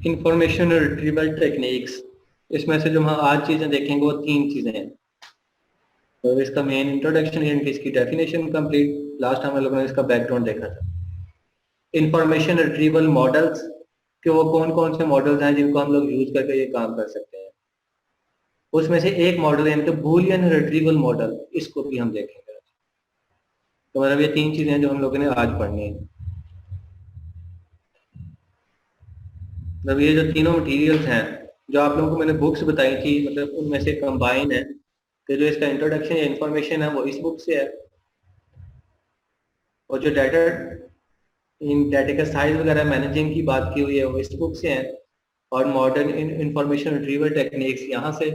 Information retrieval techniques, इसमें से जो हम आज चीजें देखेंगे वो 3 चीजें हैं। तो इसका मेन इंट्रोडक्शन यानी कि इसकी डेफिनेशन कंप्लीट, लास्ट टाइम हम लोगों ने इसका बैकग्राउंड देखा था। इंफॉर्मेशन रिट्रीवल मॉडल्स कि वो कौन कौन से मॉडल्स हैं जिनको हम लोग यूज करके ये काम कर सकते हैं। उसमें से एक मॉडल है इनका बूलियन रिट्रीवल मॉडल, इसको भी हम देखेंगे। तो मतलब ये 3 चीजें जो हम लोगों ने आज पढ़नी है। मतलब ये जो तीनों मटेरियल्स हैं जो आप लोगों को मैंने बुक्स बताई थी, मतलब उनमें से कंबाइन है कि जो इसका इंट्रोडक्शन या इंफॉर्मेशन है वो इस बुक से है, और जो डाटा इन डाटा का साइज वगैरह मैनेजिंग की बात की हुई है वो इस बुक से है, और मॉडर्न इंफॉर्मेशन रिट्रीवल टेक्निक्स यहाँ से,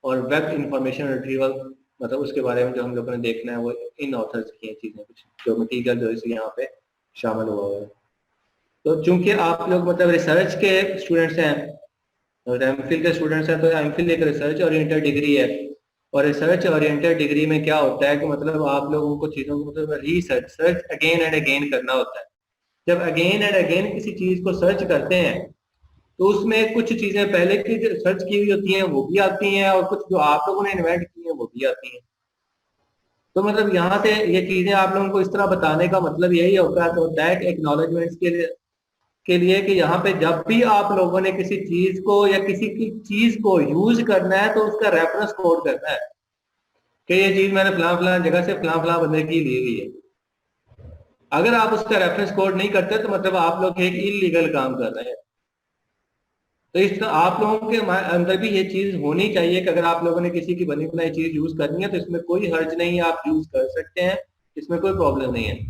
और वेब इंफॉर्मेशन रिट्रीवल मतलब उसके बारे में जो हम लोगों ने देखना है वो इन ऑथर्स की चीजें, कुछ जो मटीरियल जो इस यहाँ पे शामिल हुआ है। तो चूंकि आप लोग मतलब रिसर्च के स्टूडेंट्स हैं और एमफिल के स्टूडेंट्स हैं, तो एमफिल एक रिसर्च ओरिएंटेड डिग्री है, और रिसर्च ओरिएंटेड डिग्री में क्या होता है कि मतलब आप लोगों को चीजों को मतलब research search again and again करना होता है। जब अगेन एंड अगेन किसी चीज को सर्च करते हैं तो उसमें कुछ चीजें पहले की जो सर्च की हुई होती हैं वो भी आती हैं, और कुछ जो आप लोगों ने इन्वेंट की हैं वो भी आती हैं। तो मतलब यहाँ से ये चीजें आप लोगों को इस तरह बताने का मतलब यही होता है एक्नॉलेजमेंट्स के लिए कि यहाँ पे जब भी आप लोगों ने किसी चीज को या किसी की चीज को यूज करना है तो उसका रेफरेंस कोड करना है कि ये चीज मैंने फलां फलां जगह से फलां फलां बंदे की ली हुई है। अगर आप उसका रेफरेंस कोड नहीं करते तो मतलब आप लोग एक इलीगल काम कर रहे हैं। तो इस तरह आप लोगों के अंदर भी ये चीज होनी चाहिए कि अगर आप लोगों ने किसी की बनी बनाई चीज यूज करनी है तो इसमें कोई हर्ज नहीं है, आप यूज कर सकते हैं, इसमें कोई प्रॉब्लम नहीं है।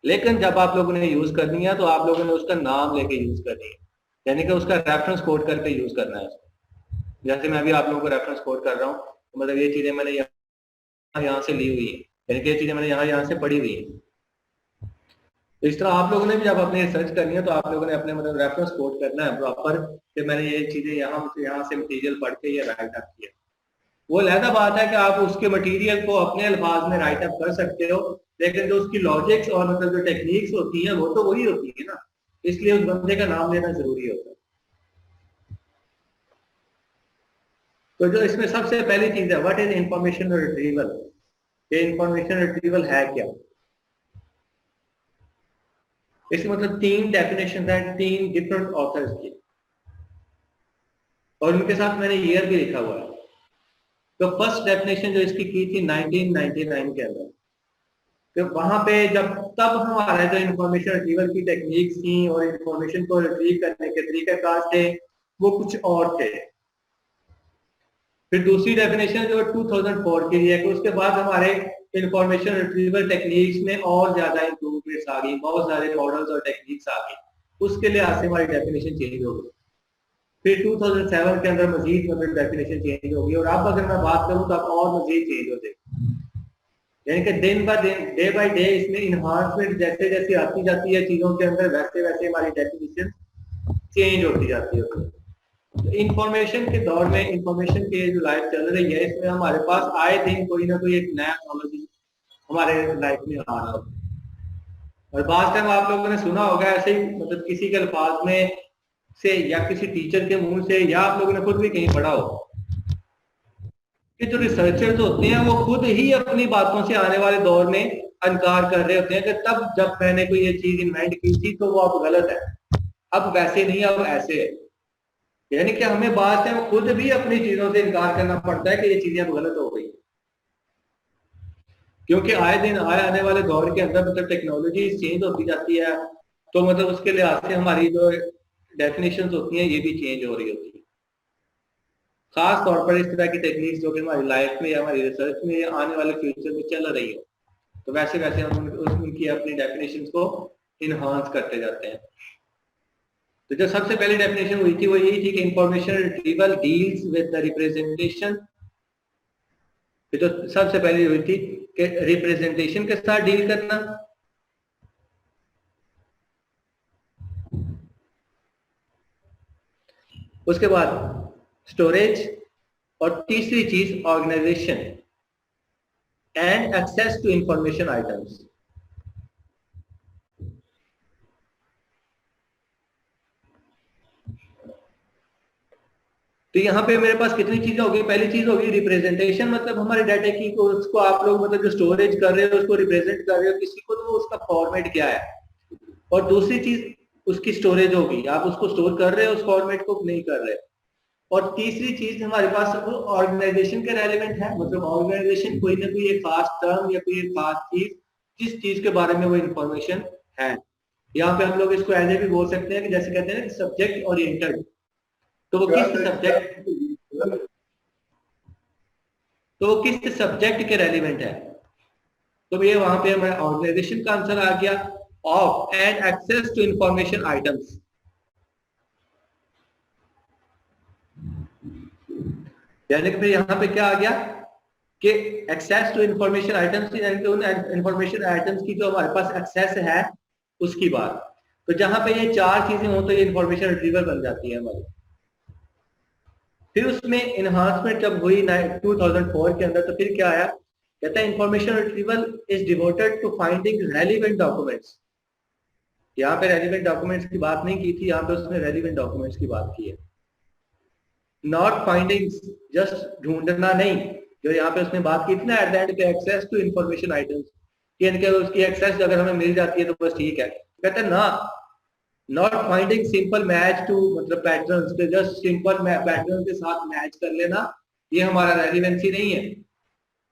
लेकिन जब आप लोगों ने यूज करनी है तो आप लोगों ने उसका नाम लेके यूज करनी है, यानी कि उसका रेफरेंस कोड करके यूज करना है। जैसे मैं अभी आप लोगों को रेफरेंस कोड कर रहा हूँ, तो मतलब ये चीजें मैंने यहाँ से ली हुई है, यानी कि ये चीजें मैंने यहाँ से पढ़ी हुई है। तो इस तरह आप लोगों ने भी जब अपनी रिसर्च करनी है तो आप लोगों ने अपने मतलब रेफरेंस कोड करना है प्रॉपर कि मैंने ये चीजें यहाँ से मटेरियल पढ़ के ये राइट अप किया। वो अलहदा बात है कि आप उसके मटेरियल को अपने अल्फाज में राइट अप कर सकते हो, लेकिन जो उसकी लॉजिक्स और मतलब जो टेक्निक्स होती हैं वो तो वही होती है ना, इसलिए उस बंदे का नाम लेना जरूरी होता है। तो जो इसमें सबसे पहली चीज है, व्हाट इज इंफॉर्मेशन रिट्रीवल। ये इंफॉर्मेशन रिट्रीवल है क्या। इसमें मतलब 3 डेफिनेशन है 3 डिफरेंट ऑथर्स की, और उनके साथ मैंने ईयर भी लिखा हुआ है। तो फर्स्ट डेफिनेशन जो इसकी की थी 1999 के अंदर, तो वहां पे जब तब हमारा जो इंफॉर्मेशन रिट्रीवल की टेक्निक्स थी और इंफॉर्मेशन को रिट्रीव करने के तरीकेकार थे वो कुछ और थे। फिर दूसरी डेफिनेशन जो 2004 की है कि उसके बाद हमारे इंफॉर्मेशन रिट्रीवल टेक्निक्स में और ज्यादा इंप्रूवमेंट्स आ गई, बहुत सारे मॉडल्स और टेक्निक्स आ गई, उसके लिए आज से हमारी डेफिनेशन चेंज हो गई। फिर 2007 के अंदर मजीद मतलब डेफिनेशन चेंज होगी, और अब अगर मैं बात करूं तो अब और मजीद चेंज हो जाएगी। यानी कि दिन ब दिन डे बाय डे इसमें इन्हांसमेंट जैसे जैसे आती जाती है चीजों के अंदर, वैसे वैसे हमारी डेफिनेशन चेंज होती जाती है। तो इंफॉर्मेशन के दौर में, इंफॉर्मेशन की जो लाइफ चल रही है इसमें हमारे पास आए दिन कोई ना कोई एक नया टेक्नोलॉजी हमारे लाइफ में आ रहा होता है। और बात टाइम आप लोगों ने सुना होगा ऐसे ही मतलब किसी के अल्फाज में से या किसी टीचर के मुंह से, या आप लोगों ने खुद भी कहीं पढ़ा हो कि जो रिसर्चर्स होते हैं वो खुद ही अपनी बातों से आने वाले दौर में इनकार कर रहे होते हैं कि तब जब मैंने कोई ये चीज इन्वेंट की थी तो वो अब गलत है, अब वैसे नहीं अब ऐसे है। यानी कि हमें बात है खुद भी अपनी चीजों से इनकार करना पड़ता है कि ये चीजें अब गलत हो गई, क्योंकि आए दिन आने वाले दौर के अंदर मतलब टेक्नोलॉजी चेंज होती जाती है, तो मतलब उसके लिहाज से हमारी जो डेफिनेशन होती हैं ये भी चेंज हो रही होती है। खास तौर पर इस तरह की टेक्निक्स जो कि हमारी लाइफ में या हमारी रिसर्च में या आने वाले फ्यूचर में चल रही हो, तो वैसे वैसे हम उनकी अपनी डेफिनेशन को इनहांस करते जाते हैं। तो जो सबसे पहली डेफिनेशन हुई थी वो यही थी कि information retrieval deals with the representation. जो सबसे पहली हुई थी कि रिप्रेजेंटेशन के साथ डील करना, उसके बाद स्टोरेज, और तीसरी चीज organisation and access to information items. तो यहाँ पे मेरे पास कितनी चीजें होगी, पहली चीज होगी रिप्रेजेंटेशन, मतलब हमारे डाटा की उसको आप लोग मतलब जो स्टोरेज कर रहे हो उसको रिप्रेजेंट कर रहे हो किसी को, तो उसका फॉर्मेट क्या है। और दूसरी चीज उसकी स्टोरेज होगी, आप उसको स्टोर कर रहे हो उस फॉर्मेट को नहीं कर रहे। और तीसरी चीज हमारे पास ऑर्गेनाइजेशन के रेलिवेंट है, मतलब ऑर्गेनाइजेशन कोई ना कोई एक खास टर्म या कोई एक खास चीज जिस चीज के बारे में वो इंफॉर्मेशन है। यहाँ पे हम लोग इसको एज ए भी बोल सकते हैं कि जैसे कहते हैं सब्जेक्ट ओरिएंटेड, तो वो किस सब्जेक्ट, तो वो किस सब्जेक्ट के रेलिवेंट है। तो ये वहां पे हमारा ऑर्गेनाइजेशन का आंसर आ गया, of and access to information items. यानी कि फिर यहाँ पे क्या आ गया कि एक्सेस टू इंफॉर्मेशन आइटम्स, यानी कि उन इंफॉर्मेशन आइटम्स की जो हमारे पास एक्सेस है उसकी बात। तो जहां पे ये चार चीजें हो तो ये इंफॉर्मेशन रिट्रीवल बन जाती है हमारी। फिर उसमें इनहांसमेंट जब हुई 2004 के अंदर, तो फिर क्या आया, कहता है information retrieval is devoted to finding relevant documents. यहाँ पे रेलिवेंट डॉक्यूमेंट्स की बात नहीं की थी, यहाँ पे उसने रेलिवेंट डॉक्यूमेंट्स की बात की है, नॉट फाइंडिंग, जस्ट ढूंढना नहीं। जो यहाँ पे उसने बात की थी ना एट द एंड पे एक्सेस टू इंफॉर्मेशन आइटम्स, इनके उसकी एक्सेस अगर हमें मिल जाती है तो बस ठीक है। कहते हैं ना, not finding simple match to, मतलब पैटर्न्स पे जस्ट सिंपल पैटर्न के साथ मैच कर लेना, ये हमारा रेलिवेंसी नहीं है।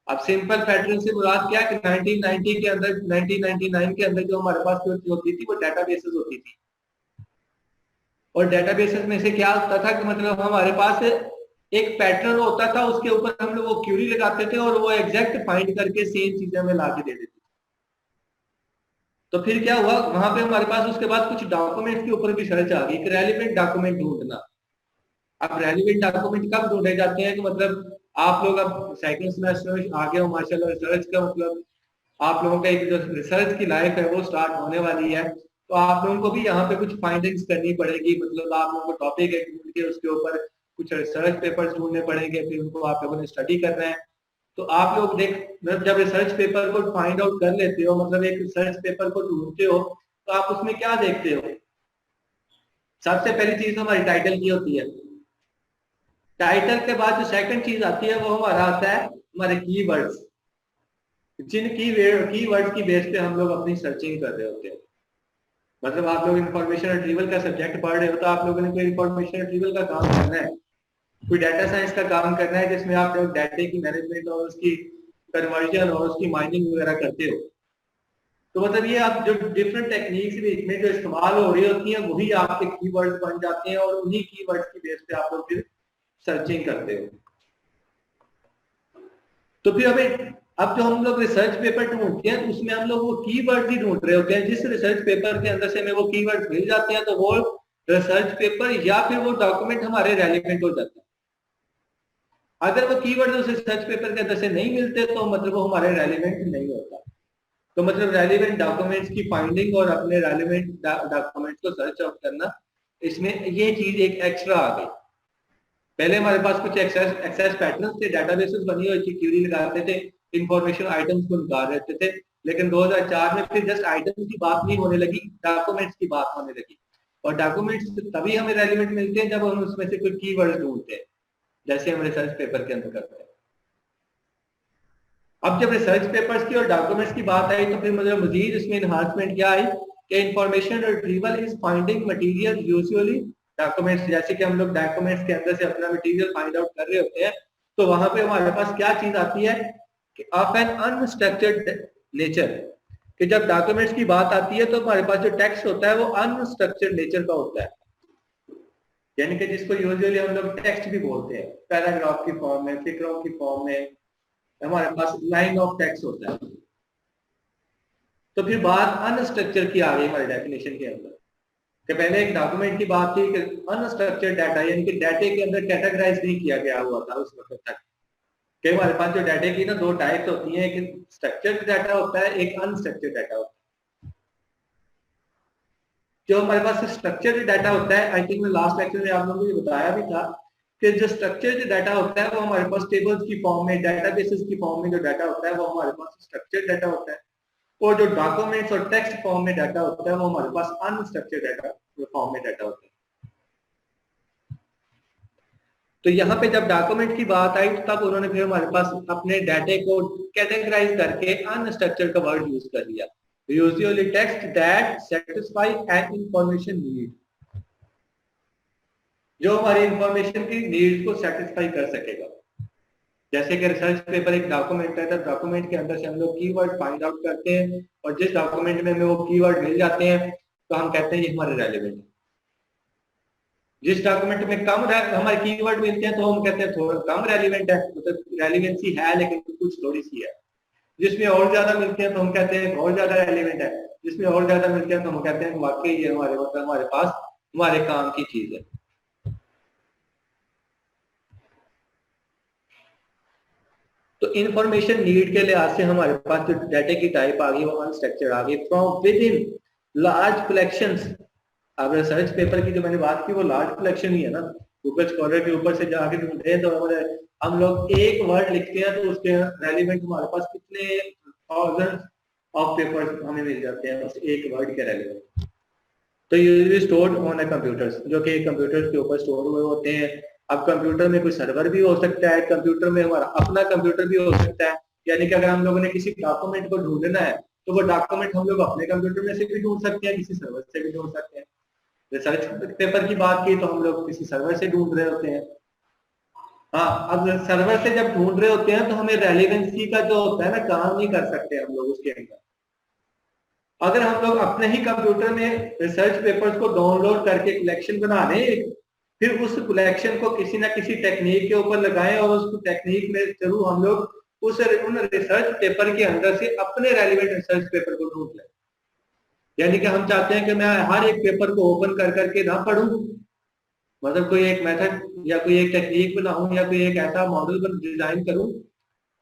अब सिंपल पैटर्न से मुराद क्या है कि 1990 के अंदर, 1999 के अंदर जो हमारे पास जो होती थी वो डेटाबेसेस होती थी। और डेटाबेसेस में से क्या होता था कि मतलब हमारे पास एक पैटर्न होता था, उसके ऊपर हम लोग वो क्यूरी लगाते थे और वो एग्जैक्ट फाइंड करके सेम चीजें हमें ला के दे देती। तो फिर क्या हुआ वहां पे हमारे पास उसके बाद कुछ डॉक्यूमेंट्स के ऊपर भी सर्च आ गई, रेलिवेंट डॉक्यूमेंट ढूंढना। अब रेलिवेंट डॉक्यूमेंट कब ढूंढे जाते हैं कि मतलब आप लोग अब सेकंड सेमेस्टर में आ गए हो माशाल्लाह, रिसर्च का मतलब आप लोगों का एक जो रिसर्च की लाइफ है वो स्टार्ट होने वाली है। तो आप लोगों को भी यहाँ पे कुछ फाइंडिंग्स करनी पड़ेगी, मतलब आप लोगों को टॉपिक एक ढूंढ के उसके ऊपर कुछ रिसर्च पेपर्स ढूंढने पड़ेंगे, फिर उनको आप लोगों ने स्टडी करना है। तो आप लोग देख, मतलब जब रिसर्च पेपर को फाइंड आउट कर लेते हो, मतलब एक रिसर्च पेपर को ढूंढते हो, तो आप उसमें क्या देखते हो, सबसे पहली चीज हमारी टाइटल की होती है। टाइटल के बाद जो सेकंड चीज आती है वो हमारा आता है हमारे कीवर्ड्स, जिन कीवर्ड्स की बेस पे हम लोग अपनी सर्चिंग कर रहे होते हैं। मतलब आप लोग इंफॉर्मेशन रिट्रीवल का सब्जेक्ट पढ़ रहे हो तो आप लोगों ने कोई इंफॉर्मेशन रिट्रीवल का काम करना है, कोई डाटा साइंस का काम करना है जिसमें आप लोग डाटा की मैनेजमेंट और उसकी कन्वर्जन और उसकी माइनिंग वगैरह करते हो। तो मतलब ये आप जो डिफरेंट टेक्निक्स में जो इस्तेमाल हो रही होती हैं वही आपके कीवर्ड्स बन जाते हैं और उन्हीं कीवर्ड्स की बेस पे आप लोग फिर सर्चिंग करते हो। तो फिर हमें अब जो हम लोग रिसर्च पेपर ढूंढते हैं उसमें हम लोग वो कीवर्ड ही ढूंढ रहे होते हैं, जिस रिसर्च पेपर के अंदर से हमें वो कीवर्ड मिल जाते हैं तो वो रिसर्च पेपर या फिर वो डॉक्यूमेंट हमारे रेलिवेंट हो जाता है। अगर वो कीवर्ड उस रिसर्च पेपर के अंदर से नहीं मिलते तो मतलब वो हमारे रेलिवेंट नहीं होता। तो मतलब रेलिवेंट डॉक्यूमेंट्स की फाइंडिंग और अपने रेलिवेंट डॉक्यूमेंट्स को सर्च आउट करना, इसमें ये चीज एक एक्स्ट्रा आ गई। पहले हमारे पास कुछ एक्सेस पैटर्न थे, डेटाबेसेस बनी हुई थी, क्यूरी लगाते थे, इंफॉर्मेशन आइटम्स को निकाल लेते थे। लेकिन 2004 में फिर जस्ट आइटम्स की बात नहीं होने लगी, डॉक्यूमेंट्स की बात होने लगी। और डॉक्यूमेंट्स तभी हमें रेलिवेंट मिलते हैं जब हम उसमें से कोई कीवर्ड ढूंढते हैं, जैसे हम रिसर्च पेपर के अंदर करते हैं। अब जब रिसर्च पेपर्स की और डॉक्यूमेंट्स की बात आई तो फिर मतलब मजीद इसमें इन्हांसमेंट क्या आई कि information retrieval is finding material usually documents. जैसे कि हम लोग डॉक्यूमेंट्स के अंदर से अपना मटेरियल फाइंड आउट कर रहे होते हैं, तो वहां पे हमारे पास क्या चीज आती है कि ऑफ एन अनस्ट्रक्चर्ड नेचर, कि जब डॉक्यूमेंट्स की बात आती है तो हमारे पास जो टेक्स्ट होता है वो अनस्ट्रक्चर्ड नेचर का होता है, यानी कि जिसको यूजुअली हम लोग टेक्स्ट भी बोलते हैं, पैराग्राफ की फॉर्म में, फिक्रों की फॉर्म में, हमारे पास लाइन ऑफ टेक्स्ट होता है। तो फिर बात अनस्ट्रक्चर की आ गई हमारे डेफिनेशन के अंदर, कि पहले एक डॉक्यूमेंट की बात थी कि अनस्ट्रक्चर्ड डाटा, यानी कि डाटे के अंदर कैटेगराइज नहीं किया गया हुआ था उस वक्त तक। कि हमारे पास जो डाटे की ना दो टाइप्स होती हैं, एक स्ट्रक्चर्ड डाटा होता है, एक अनस्ट्रक्चर्ड डाटा होता है। जो हमारे पास स्ट्रक्चर्ड डाटा होता है, आई थिंक मैं लास्ट लेक्चर में आप लोगों को ये बताया भी था कि जो स्ट्रक्चर्ड डाटा होता है वो हमारे पास टेबल्स की फॉर्म में, डेटाबेसेस की फॉर्म में जो डाटा होता है वो हमारे पास स्ट्रक्चर्ड डाटा होता है। और जो डॉक्यूमेंट्स और टेक्स्ट फॉर्म में डाटा होता है वो हमारे पास अनस्ट्रक्चर्ड डाटा फॉर्म में डाटा होता है। तो यहाँ पे जब डॉक्यूमेंट की बात आई तो तब उन्होंने फिर हमारे पास अपने डाटे को कैटेगराइज करके अनस्ट्रक्चर्ड का वर्ड यूज कर लिया। Usually text that satisfy an information need, जो हमारी इंफॉर्मेशन की नीड्स को सेटिस्फाई कर सकेगा। जैसे कि रिसर्च पेपर एक डॉक्यूमेंट है, तो डॉक्यूमेंट के अंदर से हम लोग कीवर्ड फाइंड आउट करते हैं और जिस डॉक्यूमेंट में हमें वो कीवर्ड मिल जाते हैं तो हम कहते हैं ये हमारे रेलेवेंट है। जिस डॉक्यूमेंट में कम हमारे कीवर्ड मिलते हैं तो हम कहते हैं थोड़ा कम रेलिवेंट है, मतलब रेलिवेंसी है लेकिन कुछ थोड़ी सी है। जिसमें और ज्यादा मिलते हैं तो हम कहते हैं और ज्यादा रेलिवेंट है। जिसमें और ज्यादा मिलते हैं तो हम कहते हैं वाकई ये हमारे मतलब हमारे पास हमारे काम की चीज है। तो इंफॉर्मेशन नीड के लिहाज से हमारे पास जो डाटा की टाइप आ गई वो अनस्ट्रक्चर्ड आ गई from with in large collections. अब रिसर्च पेपर की जो मैंने बात की वो लार्ज कलेक्शन ही है ना, गूगल स्कॉलर के ऊपर से जाके ढूंढते हैं तो हम लोग एक वर्ड लिखते हैं तो उसके रेलिवेंट हमारे पास कितने थाउजेंड ऑफ पेपर्स हमें मिल जाते हैं उस एक वर्ड के रेलिवेंट। तो usually stored on a computers, जो कि कंप्यूटर के ऊपर स्टोर हुए होते हैं। अब कंप्यूटर में कोई सर्वर भी हो सकता है, कंप्यूटर में हमारा अपना कंप्यूटर भी हो सकता है। यानी कि अगर हम लोगों ने किसी डॉक्यूमेंट को ढूंढना है तो वो डॉक्यूमेंट हम लोग अपने कंप्यूटर में से भी ढूंढ सकते हैं, किसी सर्वर से भी ढूंढ सकते हैं। रिसर्च पेपर की बात की तो हम लोग किसी सर्वर से ढूंढ रहे होते हैं। हाँ, अब सर्वर से जब ढूंढ रहे होते हैं तो हमें रेलिवेंसी का जो होता है ना काम नहीं कर सकते हम लोग उसके अंदर। अगर हम लोग अपने ही कंप्यूटर में रिसर्च पेपर्स को डाउनलोड करके कलेक्शन बना लें, फिर उस कलेक्शन को किसी ना किसी टेक्निक के ऊपर लगाएं और उस टेक्निक में थ्रू हम लोग उन रिसर्च पेपर के अंदर से अपने रेलिवेंट रिसर्च पेपर को ढूंढ लें। यानी कि हम चाहते हैं कि मैं हर एक पेपर को ओपन कर करके ना पढ़ूं, मतलब कोई एक मेथड या कोई एक टेक्निक बनाऊं या कोई एक ऐसा मॉडल डिजाइन करूं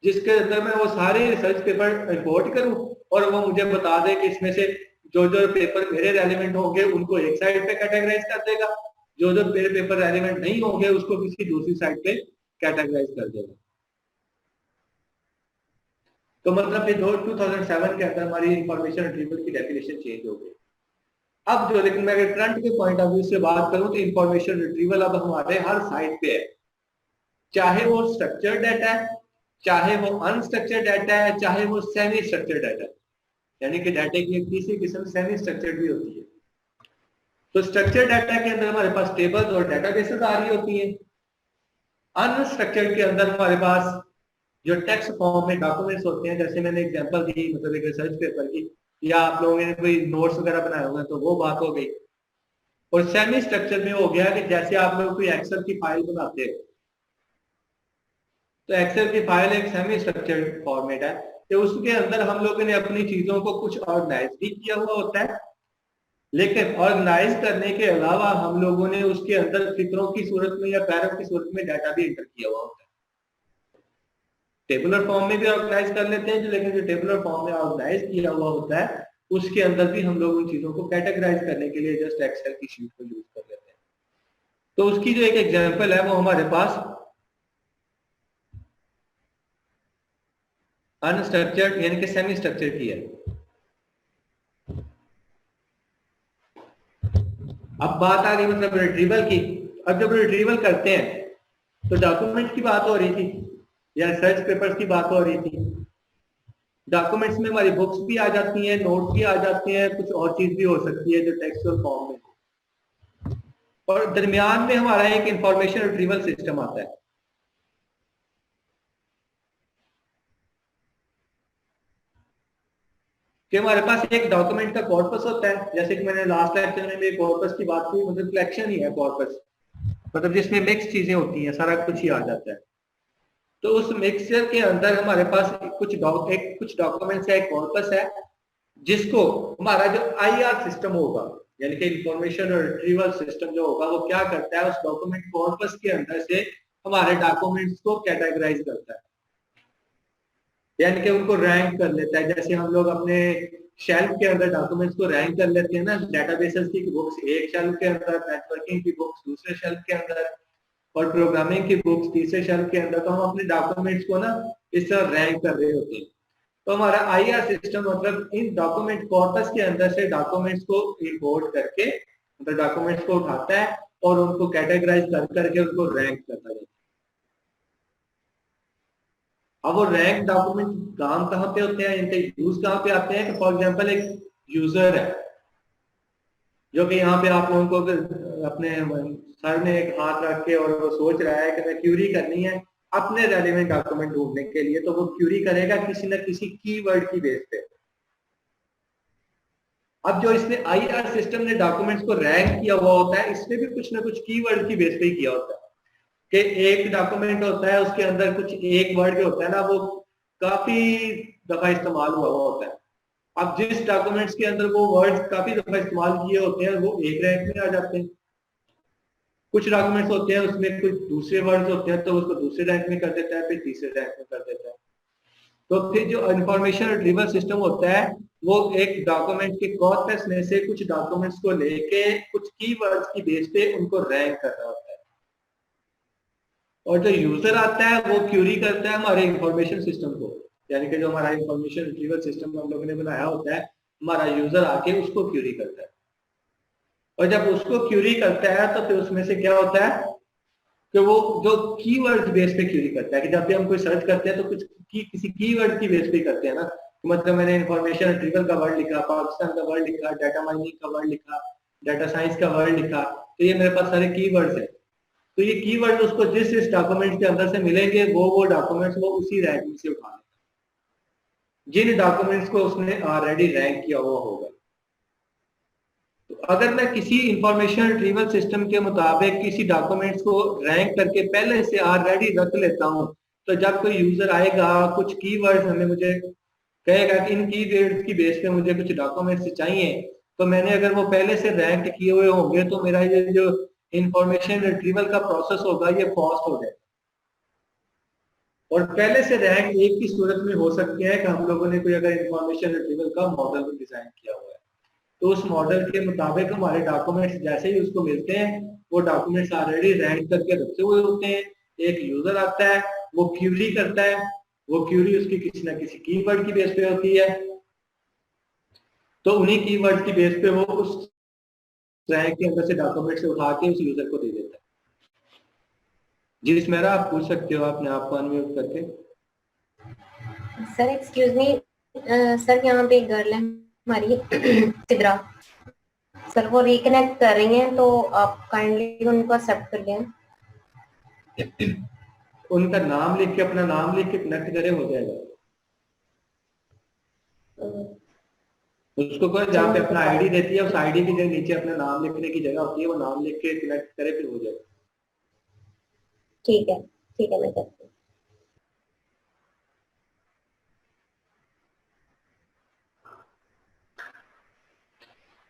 जिसके अंदर मैं वो सारे रिसर्च पेपर रिपोर्ट करूं और वो मुझे बता दे कि इसमें से जो जो पेपर मेरे रेलिवेंट होंगे उनको एक साइड पे कैटेगराइज कर देगा, जो जो मेरे पेपर रेलिवेंट नहीं होंगे उसको किसी दूसरी साइड पे कैटेगराइज कर देगा। तो मतलब ये 2007 के अंदर हमारी इंफॉर्मेशन रिट्रीवल की डेफिनेशन चेंज हो गई। अब जो, लेकिन मैं अगर करंट के पॉइंट ऑफ व्यू से बात करूं तो इंफॉर्मेशन रिट्रीवल अब हमारे हर साइड पे है, चाहे वो स्ट्रक्चर्ड डाटा है, चाहे वो अनस्ट्रक्चर्ड डाटा है, चाहे वो सेमी स्ट्रक्चर्ड डाटा है। यानी कि डाटा की एक तीसरी किस्म सेमी स्ट्रक्चर्ड भी होती है। तो स्ट्रक्चर्ड डाटा के अंदर हमारे पास टेबल्स और डेटाबेसेस आ रही होती हैं। अनस्ट्रक्चर्ड के अंदर हमारे पास जो टेक्स्ट फॉर्म में डॉक्यूमेंट्स होते हैं, जैसे मैंने एग्जांपल दी मतलब एक रिसर्च पेपर की, या आप लोगों ने कोई नोट्स वगैरह बनाए होंगे तो वो बात हो गई। और सेमी स्ट्रक्चर में हो गया कि जैसे आप लोग कोई एक्सेल की फाइल बनाते हो तो एक्सेल की फाइल एक सेमी स्ट्रक्चर्ड फॉर्मेट है कि उसके अंदर हम लोगों ने अपनी चीजों को कुछ ऑर्गेनाइज भी किया हुआ होता है, लेकिन ऑर्गेनाइज करने के अलावा हम लोगों ने उसके अंदर फिगरों की सूरत में या पैरों की सूरत में डाटा भी एंटर किया हुआ होता है। टेबुलर फॉर्म में भी ऑर्गेनाइज कर लेते हैं, लेकिन जो टेबुलर फॉर्म में ऑर्गेनाइज किया हुआ होता है उसके अंदर भी हम लोग उन चीजों को कैटेगराइज करने के लिए जस्ट एक्सेल की शीट को यूज कर लेते हैं। तो उसकी जो एक एग्जांपल है वो हमारे पास अनस्ट्रक्चर्ड यानी कि सेमी स्ट्रक्चर्ड की है। अब बात आ गई मतलब रिट्रीवल की। अब जब रिट्रीवल करते हैं तो डॉक्यूमेंट की बात हो रही थी या रिसर्च पेपर्स की बात हो रही थी। डॉक्यूमेंट्स में हमारी बुक्स भी आ जाती हैं, नोट्स भी आ जाते हैं, कुछ और चीज भी हो सकती है जो टेक्सचुअल फॉर्म में। और दरमियान में हमारा एक इंफॉर्मेशन रिट्रीवल सिस्टम आता है कि हमारे पास एक डॉक्यूमेंट का कॉर्पस होता है। जैसे कि मैंने लास्ट लेक्चर में भी कॉर्पस की बात की, मतलब कलेक्शन ही है कॉर्पस, मतलब जिसमें मिक्स चीजें होती हैं, सारा कुछ ही आ जाता है। तो उस मिक्सचर के अंदर हमारे पास कुछ डॉक्यूमेंट्स है, एक कॉर्पस है, जिसको हमारा जो आईआर सिस्टम होगा यानी कि इंफॉर्मेशन रिट्रीवल सिस्टम जो होगा वो क्या करता है, उस डॉक्यूमेंट कॉर्पस के अंदर से हमारे डॉक्यूमेंट्स को कैटेगराइज करता है, यानी कि उनको रैंक कर लेता है। जैसे हम लोग अपने शेल्फ के अंदर डॉक्यूमेंट्स को रैंक कर लेते हैं ना, डेटाबेसेस की बुक्स एक शेल्फ के अंदर, नेटवर्किंग की बुक्स दूसरे शेल्फ के अंदर और प्रोग्रामिंग की बुक्स तीसरे शेल्फ के अंदर, तो हम अपने डॉक्यूमेंट्स को ना इस तरह रैंक कर रहे होते हैं। तो हमारा आईआर सिस्टम मतलब इन डॉक्यूमेंट कॉर्पस के अंदर से डॉक्यूमेंट्स को इंपोर्ट करके मतलब डॉक्यूमेंट्स को उठाता है और उनको कैटेगराइज कर करके उनको रैंक करता है। अब वो रैंक डॉक्यूमेंट काम कहाँ पे होते हैं, इनके यूज कहाँ पे आते हैं? फॉर एग्जांपल एक यूजर है जो कि यहाँ पे आप लोगों को अपने सर ने एक हाथ रख के और वो सोच रहा है कि मैं क्यूरी करनी है अपने रेलिवेंट डॉक्यूमेंट ढूंढने के लिए, तो वो क्यूरी करेगा किसी न किसी कीवर्ड की बेस पे। अब जो इसने आईआर सिस्टम ने डॉक्यूमेंट्स को रैंक किया हुआ होता है, इसने भी कुछ ना कुछ कीवर्ड की बेस पे ही किया होता है कि एक डॉक्यूमेंट होता है उसके अंदर कुछ एक वर्ड जो होता है ना वो काफी दफा इस्तेमाल हुआ हुआ होता है। अब जिस डॉक्यूमेंट्स के अंदर वो वर्ड्स काफी दफा इस्तेमाल किए होते हैं वो एक रैंक में आ जाते हैं। कुछ डॉक्यूमेंट्स होते हैं उसमें कुछ दूसरे वर्ड्स होते हैं तो उसको दूसरे रैंक में कर देता है, फिर तीसरे रैंक में कर देता है। तो फिर जो इंफॉर्मेशन रिट्रीवल सिस्टम होता है वो एक डॉक्यूमेंट के कॉर्पस में से कुछ डॉक्यूमेंट्स को लेके कुछ कीवर्ड्स की बेस पे उनको रैंक कर रहा होता है। और जो यूजर आता है वो क्यूरी करता है हमारे इंफॉर्मेशन सिस्टम को, यानी कि जो हमारा इंफॉर्मेशन रिट्रीवल सिस्टम हम लोगों ने बनाया होता है, हमारा यूजर आके उसको क्यूरी करता है। और जब उसको क्यूरी करता है तो फिर उसमें से क्या होता है कि वो जो कीवर्ड बेस पे क्यूरी करता है कि जब भी हम कोई सर्च करते हैं तो कुछ किसी कीवर्ड की बेस पे करते हैं ना। तो मतलब मैंने इंफॉर्मेशन रिट्रीवल का वर्ड लिखा, पाकिस्तान का वर्ड लिखा, डाटा माइनिंग का वर्ड लिखा, डाटा साइंस का वर्ड लिखा, तो ये मेरे पास सारे कीवर्ड्स हैं। तो ये कीवर्ड उसको जिस इस डॉक्यूमेंट के अंदर से मिलेंगे वो डॉक्यूमेंट्स वो उसी रैंक में से उठा लेगा जिन डॉक्यूमेंट्स को उसने ऑलरेडी रैंक किया हुआ होगा। तो अगर मैं किसी इंफॉर्मेशन रिट्रीवल सिस्टम के मुताबिक किसी डॉक्यूमेंट्स को रैंक करके पहले से ऑलरेडी रख लेता हूँ, तो जब कोई यूजर आएगा कुछ कीवर्ड्स हमें मुझे कहेगा कि इन कीवर्ड्स की बेस पे मुझे कुछ डॉक्यूमेंट्स चाहिए, तो मैंने अगर वो पहले से रैंक किए हुए होंगे तो मेरा ये जो इंफॉर्मेशन रिट्रीवल का प्रोसेस होगा ये फास्ट हो जाएगा। और पहले से रैंक एक की सूरत में हो सकती है कि हम लोगों ने कोई अगर इंफॉर्मेशन रिट्रीवल का मॉडल डिजाइन किया हुआ है तो उस मॉडल के मुताबिक हमारे डॉक्यूमेंट्स जैसे ही उसको मिलते हैं वो डॉक्यूमेंट्स ऑलरेडी रैंक करके रखे हुए होते हैं। एक यूजर आता है वो क्यूरी करता है, वो क्यूरी उसकी किसी ना किसी कीवर्ड की बेस पे होती है, तो उन्हीं कीवर्ड की बेस पे वो उस रैंक के अंदर से डॉक्यूमेंट से उठा के उस यूजर को दे देता है। जी इसमें आप पूछ सकते हो अपने आप को अनम्यूट करके। सर एक्सक्यूज मी सर, यहाँ पे एक गर्ल है हमारी सिद्रा सर, वो रिकनेक्ट कर रही हैं तो आप काइंडली उनको एक्सेप्ट कर लें। उनका नाम लिख के अपना नाम लिख के कनेक्ट करे हो जाएगा। उसको कोई जहाँ पे अपना आईडी देती है उस आईडी की जगह नीचे अपना नाम लिखने की जगह होती है, वो नाम लिख के कनेक्ट करे फिर हो जाएगा। ठीक है मैं करती हूँ।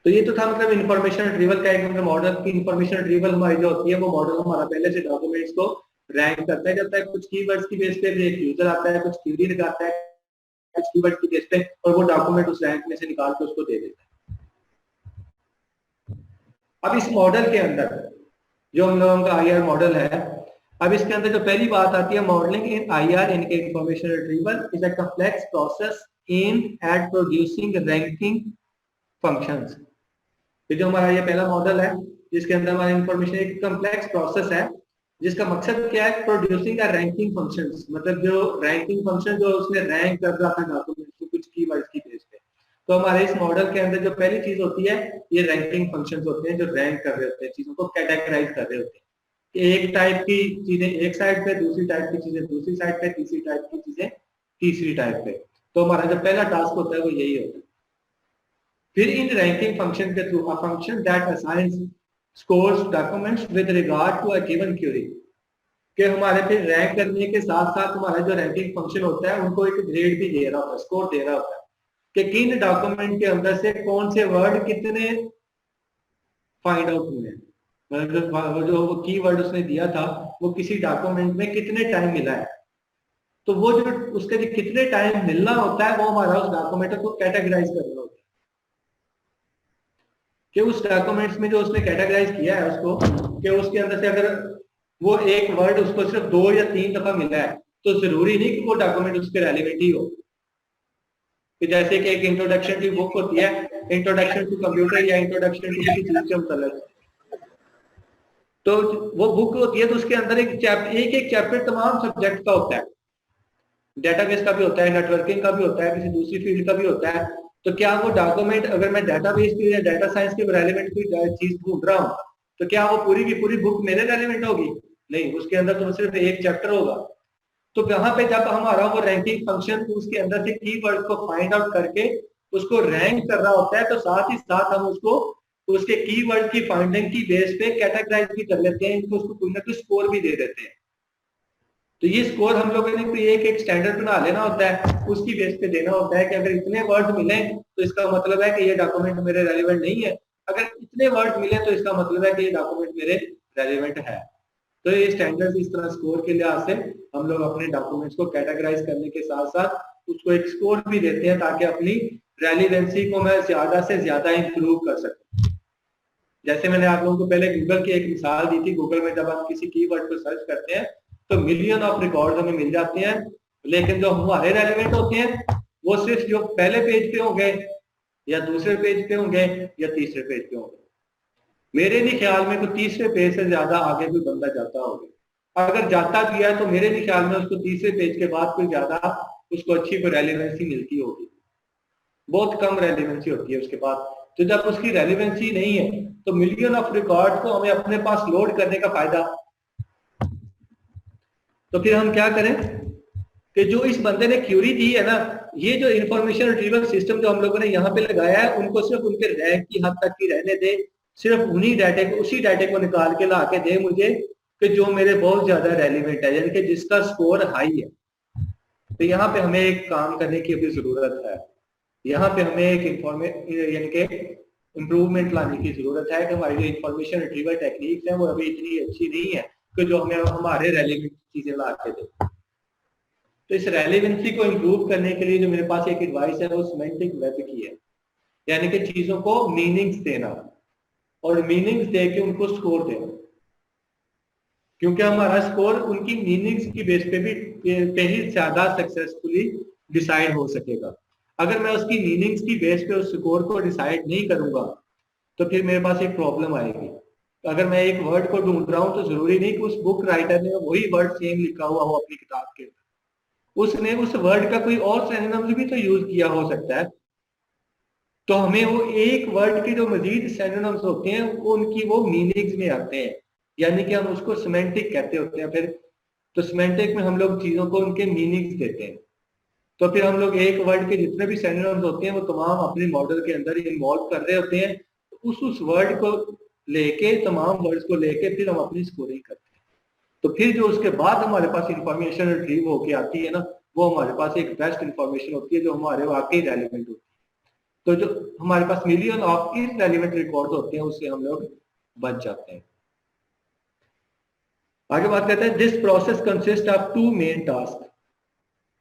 तो ये तो था मतलब इंफॉर्मेशन रिट्रीवल का एक मतलब मॉडल की इंफॉर्मेशन रिट्रीवल हमारी जो होती है वो मॉडल हमारा पहले से डॉक्यूमेंट्स को रैंक करता है, जब तक कुछ कीवर्ड्स की बेस पे एक यूजर आता है कुछ क्यूरी लगाता है कुछ कीवर्ड की बेस पे और वो डॉक्यूमेंट उस रैंक में से निकाल के उसको दे देता है। अब इस मॉडल के अंदर जो हम लोगों का आईआर मॉडल है, अब इसके अंदर जो पहली बात आती है मॉडलिंग इन आईआर इनके information retrieval is a complex process aimed at producing ranking functions. ये जो हमारा ये पहला मॉडल है जिसके अंदर हमारा इंफॉर्मेशन एक कॉम्प्लेक्स प्रोसेस है जिसका मकसद क्या है, प्रोड्यूसिंग का रैंकिंग फंक्शंस, मतलब जो रैंकिंग फंक्शन जो उसने रैंक कर रहा था डॉक्यूमेंट को कुछ कीवर्ड्स की बेस पे। तो हमारे इस मॉडल के अंदर जो पहली चीज होती है ये रैंकिंग फंक्शंस होते हैं जो रैंक कर रहे होते हैं, चीजों को कैटेगराइज कर रहे होते हैं। एक टाइप की चीजें एक साइड पे, दूसरी टाइप की चीजें दूसरी साइड पे, तीसरी टाइप की चीजें तीसरी टाइप पे। तो हमारा जो पहला टास्क होता है वो यही होता है। फिर इन रैंकिंग फंक्शन के through a function that assigns scores documents with regard to a given query, कि हमारे फिर रैंक करने के साथ साथ हमारा जो रैंकिंग फंक्शन होता है उनको एक ग्रेड भी दे रहा होता है, स्कोर दे रहा होता है कि किन डॉक्यूमेंट के अंदर से कौन से वर्ड कितने फाइंड आउट हुए हैं, मतलब जो वो कीवर्ड उसने दिया था वो किसी डॉक्यूमेंट में कितने टाइम मिला है। तो वो जो उसके लिए कितने टाइम मिलना होता है वो हमारा उस डॉक्यूमेंट को कैटेगराइज करना होता है कि उस डॉक्यूमेंट्स में जो उसने कैटेगराइज किया है उसको कि उसके अंदर से अगर वो एक वर्ड उसको सिर्फ 2 या 3 दफा मिला है तो जरूरी नहीं कि वो डॉक्यूमेंट उसके रेलिवेंट ही हो। कि जैसे कि एक इंट्रोडक्शन की बुक होती है, इंट्रोडक्शन टू कंप्यूटर या इंट्रोडक्शन टू किसी चीज के मतलब, तो वो बुक होती है तो उसके अंदर एक एक चैप्टर तमाम सब्जेक्ट का होता है। डेटाबेस का भी होता है, नेटवर्किंग का भी होता है, किसी दूसरी फील्ड का भी होता है। तो क्या वो डॉक्यूमेंट, अगर मैं डेटाबेस की या डाटा साइंस के रेलिवेंट कोई चीज ढूंढ रहा हूँ, तो क्या वो पूरी की पूरी बुक मेरे रेलिवेंट होगी? नहीं, उसके अंदर तो सिर्फ एक चैप्टर होगा। तो यहाँ पे जब हमारा वो रैंकिंग फंक्शन उसके अंदर से कीवर्ड को फाइंड आउट करके उसको रैंक कर रहा होता है, तो साथ ही साथ हम उसको उसके कीवर्ड की फाइंडिंग की बेस पे कैटेगराइज भी कर लेते हैं, तो उसको कोई ना कोई स्कोर भी दे देते हैं। तो ये स्कोर हम लोगों ने कोई एक स्टैंडर्ड बना लेना होता है, उसकी बेस पे देना होता है कि अगर इतने वर्ड मिले तो इसका मतलब है कि ये डॉक्यूमेंट मेरे रेलिवेंट नहीं है, अगर इतने वर्ड मिले तो इसका मतलब है कि ये डॉक्यूमेंट मेरे रेलिवेंट है। तो ये स्टैंडर्ड इस तरह स्कोर के लिहाज से हम लोग अपने डॉक्यूमेंट्स को कैटेगराइज करने के साथ साथ उसको एक स्कोर भी देते हैं, ताकि अपनी रेलिवेंसी को मैं ज्यादा से ज्यादा इंप्रूव कर सकूं। जैसे मैंने आप लोगों को पहले गूगल की एक मिसाल दी थी, गूगल में जब आप किसी कीवर्ड को सर्च करते हैं तो मिलियन ऑफ रिकॉर्ड हमें मिल जाते हैं, लेकिन जो हमारे रेलिवेंट होते हैं वो सिर्फ जो पहले पेज पे होंगे या दूसरे पेज पे होंगे या तीसरे पेज पे होंगे। मेरे भी ख्याल में तो तीसरे पेज से ज्यादा आगे कोई बंदा जाता होगा, अगर जाता भी है तो मेरे भी ख्याल में उसको तीसरे पेज के बाद कोई ज्यादा उसको अच्छी कोई रेलिवेंसी मिलती होगी, बहुत कम रेलिवेंसी होती है उसके बाद। तो जब उसकी रेलिवेंसी नहीं है तो मिलियन ऑफ रिकॉर्ड को हमें अपने पास लोड करने का फायदा। तो फिर हम क्या करें कि जो इस बंदे ने क्यूरी दी है ना, ये जो इंफॉर्मेशन रिट्रीवल सिस्टम जो हम लोगों ने यहाँ पे लगाया है, उनको सिर्फ उनके रैंक की हद तक ही रहने दे, सिर्फ उन्हीं डाटे को, उसी डाटे को निकाल के ला के दे मुझे कि जो मेरे बहुत ज्यादा रेलिवेंट है, यानी कि जिसका स्कोर हाई है। तो यहाँ पे हमें एक काम करने की अभी जरूरत है, यहाँ पे हमें एक यानी कि इम्प्रूवमेंट लाने की जरूरत है कि हमारी जो इंफॉर्मेशन रिट्रीवल टेक्निक्स है वो अभी इतनी अच्छी नहीं है कि जो हमें हमारे रेलिवेंट चीजें ला के दे। तो इस रेलिवेंसी को इम्प्रूव करने के लिए जो मेरे पास एक एडवाइस है वो सिमेंटिक वेब की है, यानी कि चीजों को मीनिंग्स देना और मीनिंग्स दे के उनको स्कोर देना, क्योंकि हमारा स्कोर उनकी मीनिंग्स की बेस पे भी पे ही ज्यादा सक्सेसफुली डिसाइड हो सकेगा। अगर मैं उसकी मीनिंग्स की बेस पे उस स्कोर को डिसाइड नहीं करूंगा तो फिर मेरे पास एक प्रॉब्लम आएगी। अगर मैं एक वर्ड को ढूंढ रहा हूं तो जरूरी नहीं कि उस बुक राइटर ने वही वर्ड सेम लिखा हुआ हो अपनी किताब के अंदर, उसने उस वर्ड का कोई और सिनोनिम्स भी तो यूज किया हो सकता है। तो हमें वो एक वर्ड के जो मजीद सिनोनिम्स होते हैं वो उनकी वो मीनिंग्स में आते हैं, यानी कि हम उसको सिमेंटिक कहते होते हैं। फिर तो सिमेंटिक में हम लोग चीजों को उनके मीनिंग्स देते हैं। तो फिर हम लोग एक वर्ड के जितने भी सिनोनिम्स होते हैं वो तमाम अपने मॉडल के अंदर इन्वॉल्व कर रहे होते हैं। तो उस वर्ड को लेके, तमाम वर्ड्स को लेके फिर हम अपनी स्कोरिंग करते हैं। तो फिर जो उसके बाद हमारे पास इंफॉर्मेशन रिट्रीव होके आती है ना, वो हमारे पास एक बेस्ट इंफॉर्मेशन होती है जो हमारे वाकई रेलिवेंट होती है। तो जो हमारे पास मिलियन ऑफ इररेलेवेंट रिकॉर्ड होते हैं उससे हम लोग बच जाते हैं। आगे बात करते हैं, this process consist of two main task.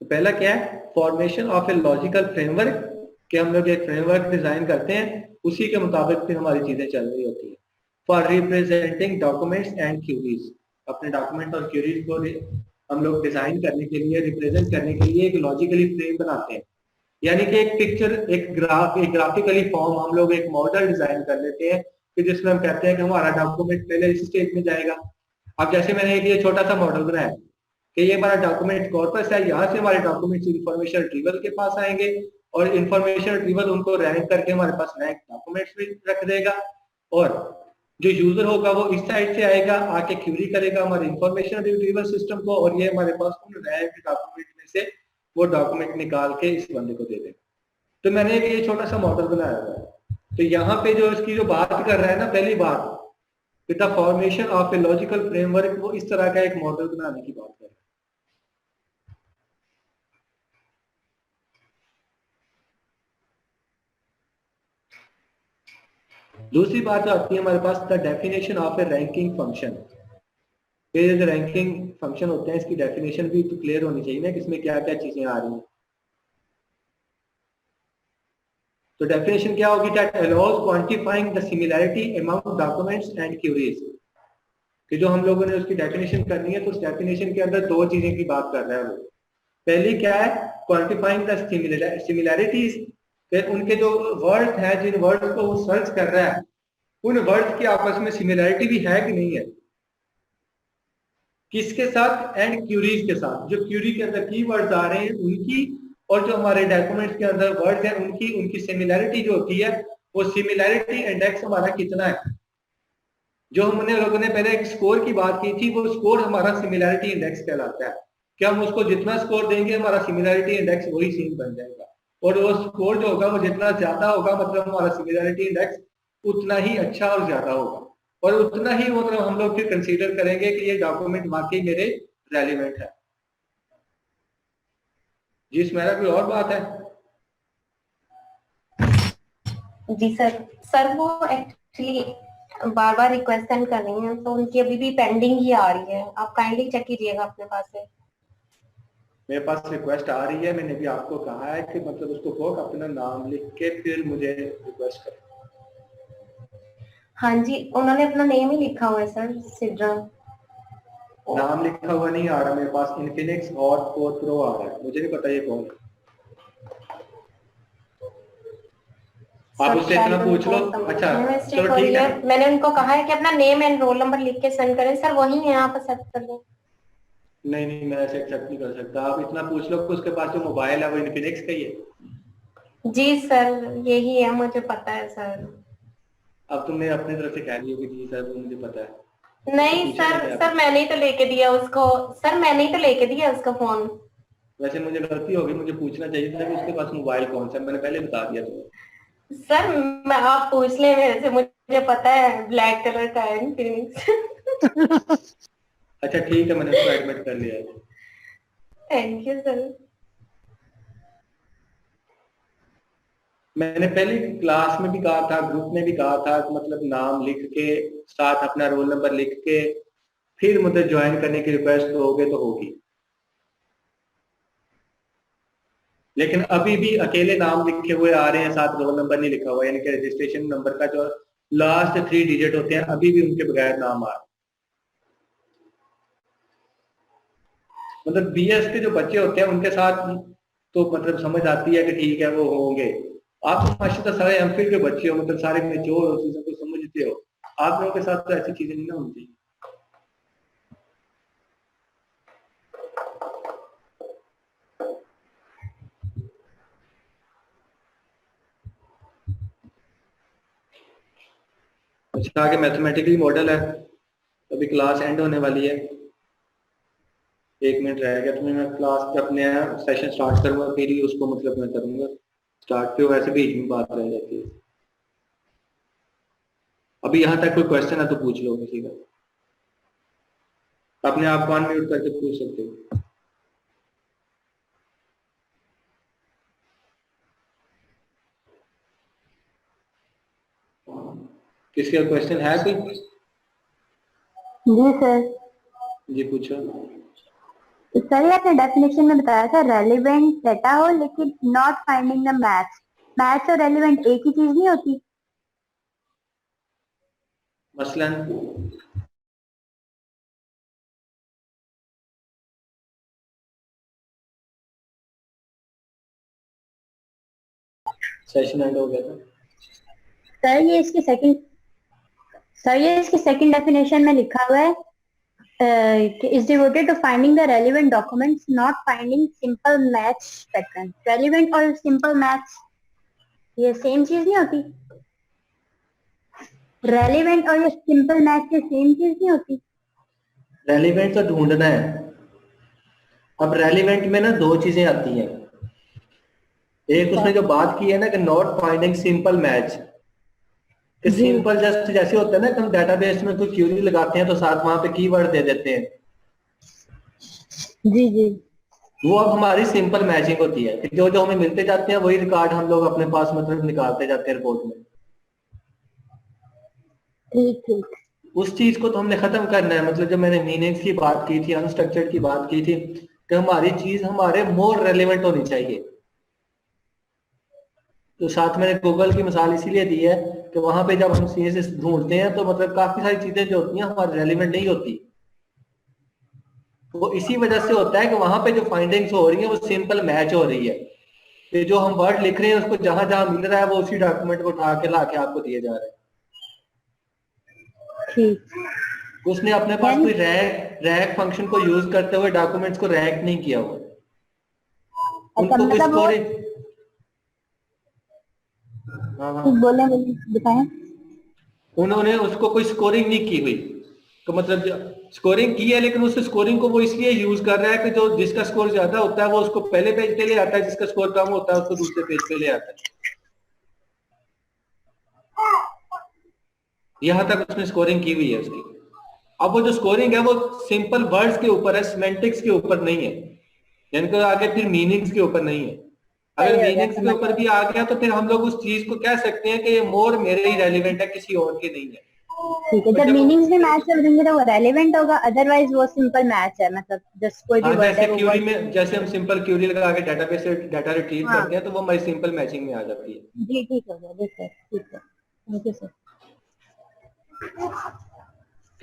तो पहला क्या है, formation of a logical framework, कि हम लोग एक फ्रेमवर्क डिजाइन करते हैं, उसी के मुताबिक फिर हमारी चीजें चल रही होती है। For representing documents and queries, अपने डॉक्यूमेंट और क्यूरीज को हम लोग डिजाइन करने के लिए, रिप्रेजेंट करने के लिए एक लॉजिकली फ्रेम बनाते हैं, यानी कि एक पिक्चर, एक ग्राफिकली फॉर्म हम लोग एक मॉडल डिजाइन कर लेते हैं कि जिसमें हम कहते हैं कि हमारा डॉक्यूमेंट पहले इस स्टेज में जाएगा। अब जैसे मैंने एक ये छोटा सा मॉडल बनाया कि ये हमारा डॉक्यूमेंट कॉर्पस है, यहाँ से हमारे डॉक्यूमेंट्स इंफॉर्मेशन रिट्रीवल के पास आएंगे और इंफॉर्मेशन रिट्रीवल उनको रैंक करके हमारे पास रैंक डॉक्यूमेंट्स भी रख देगा, और जो यूजर होगा वो इस साइड से आएगा, आके क्यूरी करेगा हमारे इंफॉर्मेशन रिट्रीवल सिस्टम को, और ये हमारे पास उन रैंक डॉक्यूमेंट में से वो डॉक्यूमेंट निकाल के इस बंदे को दे देगा। तो मैंने ये छोटा सा मॉडल बनाया हुआ है। तो यहाँ पे जो इसकी जो बात कर रहा है ना, पहली बात the formation of a logical framework, वो इस तरह का एक मॉडल बनाने की बात कर रहा है। दूसरी बात जो आती है हमारे पास, the definition of a ranking function. ये जो रैंकिंग फंक्शन होते हैं इसकी डेफिनेशन भी तो क्लियर होनी चाहिए ना कि इसमें क्या क्या चीजें आ रही हैं। तो डेफिनेशन क्या होगी, that allows quantifying the similarity among documents and queries, कि जो हम लोगों ने उसकी डेफिनेशन करनी है तो उस डेफिनेशन के अंदर दो चीजें की बात कर रहा है वो। पहली क्या है, क्वांटिफाइंग द सिमिलैरिटीज, उनके जो वर्ड है, जिन वर्ड्स को वो सर्च कर रहा है उन वर्ड्स की आपस में सिमिलैरिटी भी है कि नहीं है। किसके साथ? एंड क्यूरीज के साथ। जो क्यूरी के अंदर कीवर्ड्स आ रहे हैं उनकी, और जो हमारे डॉक्यूमेंट्स के अंदर वर्ड्स हैं उनकी सिमिलैरिटी जो होती है, वो सिमिलैरिटी इंडेक्स हमारा कितना है। जो हमने लोगों ने पहले एक स्कोर की बात की थी, वो स्कोर हमारा सिमिलैरिटी इंडेक्स कहलाता है कि हम उसको जितना स्कोर देंगे हमारा सिमिलैरिटी इंडेक्स वही सेम बन जाएगा, और वो स्कोर जो होगा वो जितना ज्यादा होगा मतलब हमारा सिमिलैरिटी इंडेक्स उतना ही अच्छा और ज्यादा होगा, और उतना ही मतलब हम लोग फिर कंसीडर करेंगे कि ये डॉक्यूमेंट वाकई मेरे रेलिवेंट है। जी इसमें कोई और बात है? जी सर। सर वो एक्चुअली बार बार रिक्वेस्ट सेंड कर रही हैं, तो उनकी अभी भी पेंडिंग ही आ रही है, आप काइंडली चेक कीजिएगा अपने पास से। मेरे पास रिक्वेस्ट आ रही है, मैंने भी आपको कहा है कि मतलब उसको कहो अपना नाम लिख के फिर मुझे रिक्वेस्ट करें। हाँ जी, उन्होंने अपना नेम ही लिखा हुआ है सर, सिद्रा। नाम लिखा हुआ नहीं आ रहा मेरे पास, इन्फिनिक्स हॉट 4 प्रो आ रहा है, मुझे नहीं पता ये कौन है। आप उससे इतना पूछ लो। अच्छा चलो ठीक है, मैंने उनको कहा है कि अपना नेम एंड रोल नंबर लिख के सेंड करें। सर वही है, आप एक्सेप्ट कर लें। नहीं नहीं मैं ऐसे एक्सेप्ट नहीं कर सकता। आप इतना पूछ लो कि उसके पास जो मोबाइल है वो इन्फिनिक्स का ही है। जी सर यही है, मुझे पता है सर। अब तुमने अपनी तरफ से कह दिया कि जी सर मुझे पता है। नहीं पूछा सर, मैंने सर मैंने ही तो लेके दिया उसको। सर मैंने ही तो लेके दिया उसका फोन। वैसे मुझे गलती होगी, मुझे पूछना चाहिए था कि उसके पास मोबाइल कौन सा है, मैंने पहले बता दिया तुम्हें। सर मैं, आप पूछ ले मेरे से, मुझे पता है ब्लैक कलर का है इन्फिनिक्स। अच्छा ठीक है, मैंने उसको एडमिट कर लिया है। Thank you sir. मैंने पहले क्लास में भी कहा था, ग्रुप में भी कहा था कि मतलब नाम लिख के साथ अपना रोल नंबर लिख के फिर मुझे ज्वाइन करने की रिक्वेस्ट दोगे तो होगी, लेकिन अभी भी अकेले नाम लिखे हुए आ रहे हैं, साथ रोल नंबर नहीं लिखा हुआ, यानी कि रजिस्ट्रेशन नंबर का जो लास्ट 3 डिजिट होते हैं अभी भी उनके बगैर नाम आ रहे हैं। मतलब बीएस के जो बच्चे होते हैं उनके साथ तो मतलब समझ आती है कि ठीक है वो होंगे। आप तो माशाल्लाह सारे एमफिल के बच्चे हो, मतलब सारे मेच्योर हो, चीजों को समझते हो, आप लोगों के साथ तो ऐसी चीजें नहीं ना होती। अच्छा आगे मैथमेटिकली मॉडल है, अभी क्लास एंड होने वाली है, 1 मिनट रह गया, तो मैं क्लास जब नया सेशन स्टार्ट करूंगा फिर ही उसको मतलब मैं करूंगा स्टार्ट पे, वैसे बीच में बात रह जाती है। अभी यहाँ तक कोई क्वेश्चन है तो पूछ लो किसी का, अपने आप को अनम्यूट करके पूछ सकते हो। किसी का क्वेश्चन है कोई? जी सर। जी पूछो। सर ये आपने डेफिनेशन में बताया था रेलिवेंट डेटा हो लेकिन not finding the match. Match और रेलिवेंट एक ही चीज नहीं होती? मसलन सेशन एंड हो गया था। सर ये इसकी सेकंड डेफिनेशन में लिखा हुआ है is devoted to finding the relevant documents, not finding simple match pattern. Relevant और simple match ये सेम चीज नहीं होती? रेलिवेंट और ये सिंपल मैच ये सेम चीज नहीं होती? रेलिवेंट तो ढूंढना है। अब रेलिवेंट में ना दो चीजें आती हैं, एक उसने जो बात की है ना कि नॉट फाइंडिंग सिंपल मैच, कि जी सिंपल जस्ट जैसे होता है ना कि हम डेटाबेस में कोई क्यूरी लगाते हैं तो साथ वहां पे कीवर्ड दे देते हैं, जी जी वो अब हमारी सिंपल मैचिंग होती है कि जो जो हमें मिलते जाते हैं वही रिकॉर्ड हम लोग अपने पास मतलब निकालते जाते हैं रिपोर्ट में। ठीक ठीक। उस चीज को तो हमने खत्म करना है, मतलब जब मैंने मीनिंग्स की बात की थी, अनस्ट्रक्चर्ड की बात की थी, कि हमारी चीज हमारे मोर रेलिवेंट होनी चाहिए। तो साथ मैंने गूगल की मिसाल इसीलिए दी है कि वहां पे जब हम सीएसएस ढूंढते हैं तो मतलब काफी सारी चीजें जो होती हैं हमारी रेलिवेंट नहीं होती, वो इसी वजह से होता है कि वहां पे जो फाइंडिंग्स हो रही है वो सिंपल मैच हो रही है, कि जो हम वर्ड लिख रहे हैं उसको जहां जहां मिल रहा है वो उसी डॉक्यूमेंट को उठा के ला के आपको दिए जा रहे हैं। ठीक। उसने अपने पास कोई रैक फंक्शन को यूज करते हुए डॉक्यूमेंट्स को रैक नहीं किया हुआ, उनको कोई मतलब स्कोरिंग। बोले दिखाएं। उन्होंने उसको कोई स्कोरिंग नहीं की हुई, तो मतलब स्कोरिंग की है लेकिन उस स्कोरिंग को वो इसलिए यूज कर रहा है कि जो जिसका स्कोर ज्यादा होता है वो उसको पहले पेज पे ले आता है, जिसका स्कोर कम होता है उसको दूसरे पेज पे ले आता है। यहां तक उसने स्कोरिंग की हुई है उसकी। अब वो जो स्कोरिंग है वो सिंपल वर्ड्स के ऊपर है, सिमेंटिक्स के ऊपर नहीं है, यानी कि आगे फिर मीनिंग्स के ऊपर नहीं है। अगर सही हो गया, मीनिंग्स के समझ ऊपर गया। भी आ गया तो फिर हम लोग उस चीज को कह सकते हैं कि ये मोर मेरे ही रेलिवेंट है, किसी और के नहीं है। ठीक है, और जब जब मीनिंग्स में मैच कर देंगे तो वो रेलेवेंट होगा, अदरवाइज वो सिंपल मैच है, मतलब जस्ट कोई भी हाँ, वर्ड जैसे है वो क्यूरी वर्ड। में जैसे हम सिंपल क्यूरी लगा के डेटाबेस से डाटा रिट्रीव हाँ करते हैं तो वो हमारी सिंपल मैचिंग में आ जाती है। जी, ठीक हो गया, ठीक है, ठीक है, थैंक यू सर।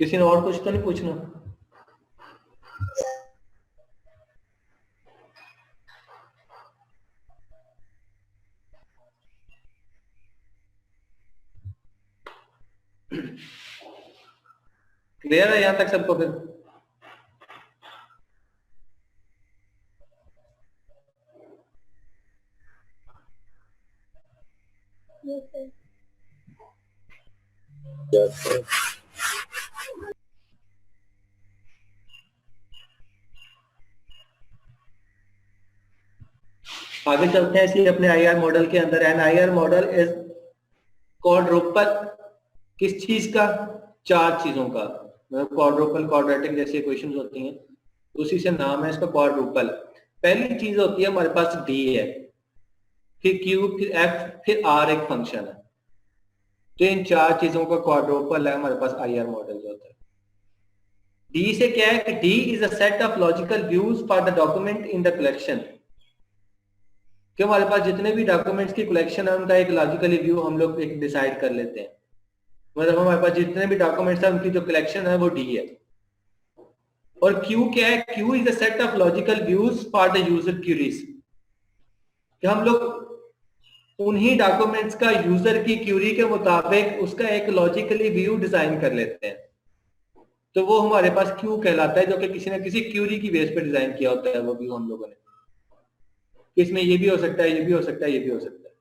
किसी ने और कुछ तो नहीं पूछना? क्लियर है यहाँ तक सबको? फिर आगे चलते हैं इसी अपने आईआर मॉडल के अंदर। An IR model is quadruple किस चीज का? चार चीजों का, मतलब क्वाड्रुपल क्वाड्रेटिक जैसी इक्वेशंस होती हैं, उसी से नाम है इसका क्वाड्रुपल। पहली चीज होती है हमारे पास डी है, फिर क्यू, फिर एफ, फिर आर एक फंक्शन है। तो इन चार चीजों का क्वाड्रुपल है हमारे पास आईआर मॉडल जो होता है। डी से क्या है कि D is a set of logical views for the document in the collection, कि हमारे पास जितने भी डॉक्यूमेंट्स की कलेक्शन है उनका एक लॉजिकली व्यू हम लोग एक डिसाइड कर लेते हैं। मतलब हमारे पास जितने भी डॉक्यूमेंट्स है उनकी जो कलेक्शन है वो डी है। और क्यू क्या है? Q is a set of logical views for the user queries, कि हम लोग उन्हीं डॉक्यूमेंट्स का यूजर की क्यूरी के मुताबिक उसका एक लॉजिकली व्यू डिजाइन कर लेते हैं। तो वो हमारे पास क्यू कहलाता है, जो कि किसी न किसी क्यूरी की बेस पे डिजाइन किया होता है वो व्यू हम लोगों ने। इसमें ये भी हो सकता है, ये भी हो सकता है, ये भी हो सकता है।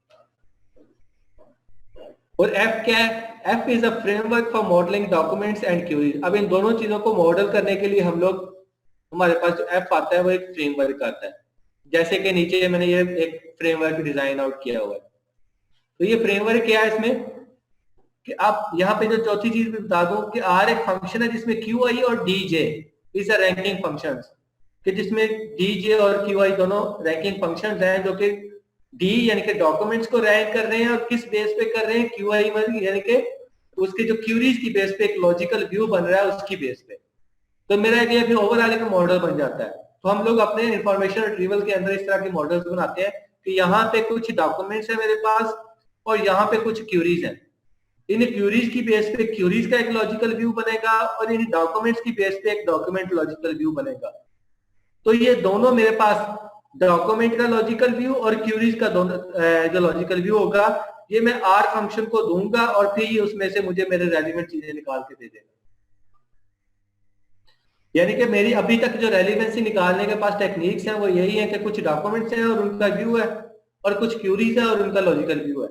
और एफ क्या है? F is a framework for modelling documents and queries. अब इन दोनों चीजों को मॉडल करने के लिए हम लोग, हमारे पास जो एफ आता है वो एक फ्रेमवर्क आता है। जैसे कि नीचे मैंने ये एक फ्रेमवर्क डिजाइन आउट किया हुआ है। तो ये फ्रेमवर्क क्या है इसमें कि आप यहाँ पे जो चौथी चीज भी बता दूं कि आर एक फंक्शन है जिसमें क्यू आई और D J is a ranking function, कि जिसमें डी जे और क्यू आई दोनों रैंकिंग फंक्शंस हैं, जो कि डी यानी कि डॉक्यूमेंट्स को रैंक कर रहे हैं, और किस बेस पे कर रहे हैं? क्यू आई यानी कि उसके जो क्यूरीज की बेस पे एक लॉजिकल व्यू बन रहा है उसकी बेस पे। तो मेरा ये फिर ओवरऑल एक मॉडल बन जाता है। तो हम लोग अपने इंफॉर्मेशन रिट्रीवल के अंदर इस तरह के मॉडल्स बनाते हैं कि यहाँ पे कुछ डॉक्यूमेंट्स है मेरे पास और यहाँ पे कुछ क्यूरीज हैं। इन क्यूरीज की बेस पे क्यूरीज का एक लॉजिकल व्यू बनेगा और इन डॉक्यूमेंट्स की बेस पे एक डॉक्यूमेंट लॉजिकल व्यू बनेगा। तो ये दोनों मेरे पास डॉक्यूमेंट का लॉजिकल व्यू और क्यूरीज का दोनों जो लॉजिकल व्यू होगा ये मैं आर फंक्शन को दूंगा और फिर ये उसमें से मुझे मेरे रेलिवेंट चीजें निकाल के दे देगा। यानी कि मेरी अभी तक जो रेलिवेंसी निकालने के पास टेक्निक्स हैं वो यही है कि कुछ डॉक्यूमेंट्स हैं और उनका व्यू है, और कुछ क्यूरीज है और उनका लॉजिकल व्यू है।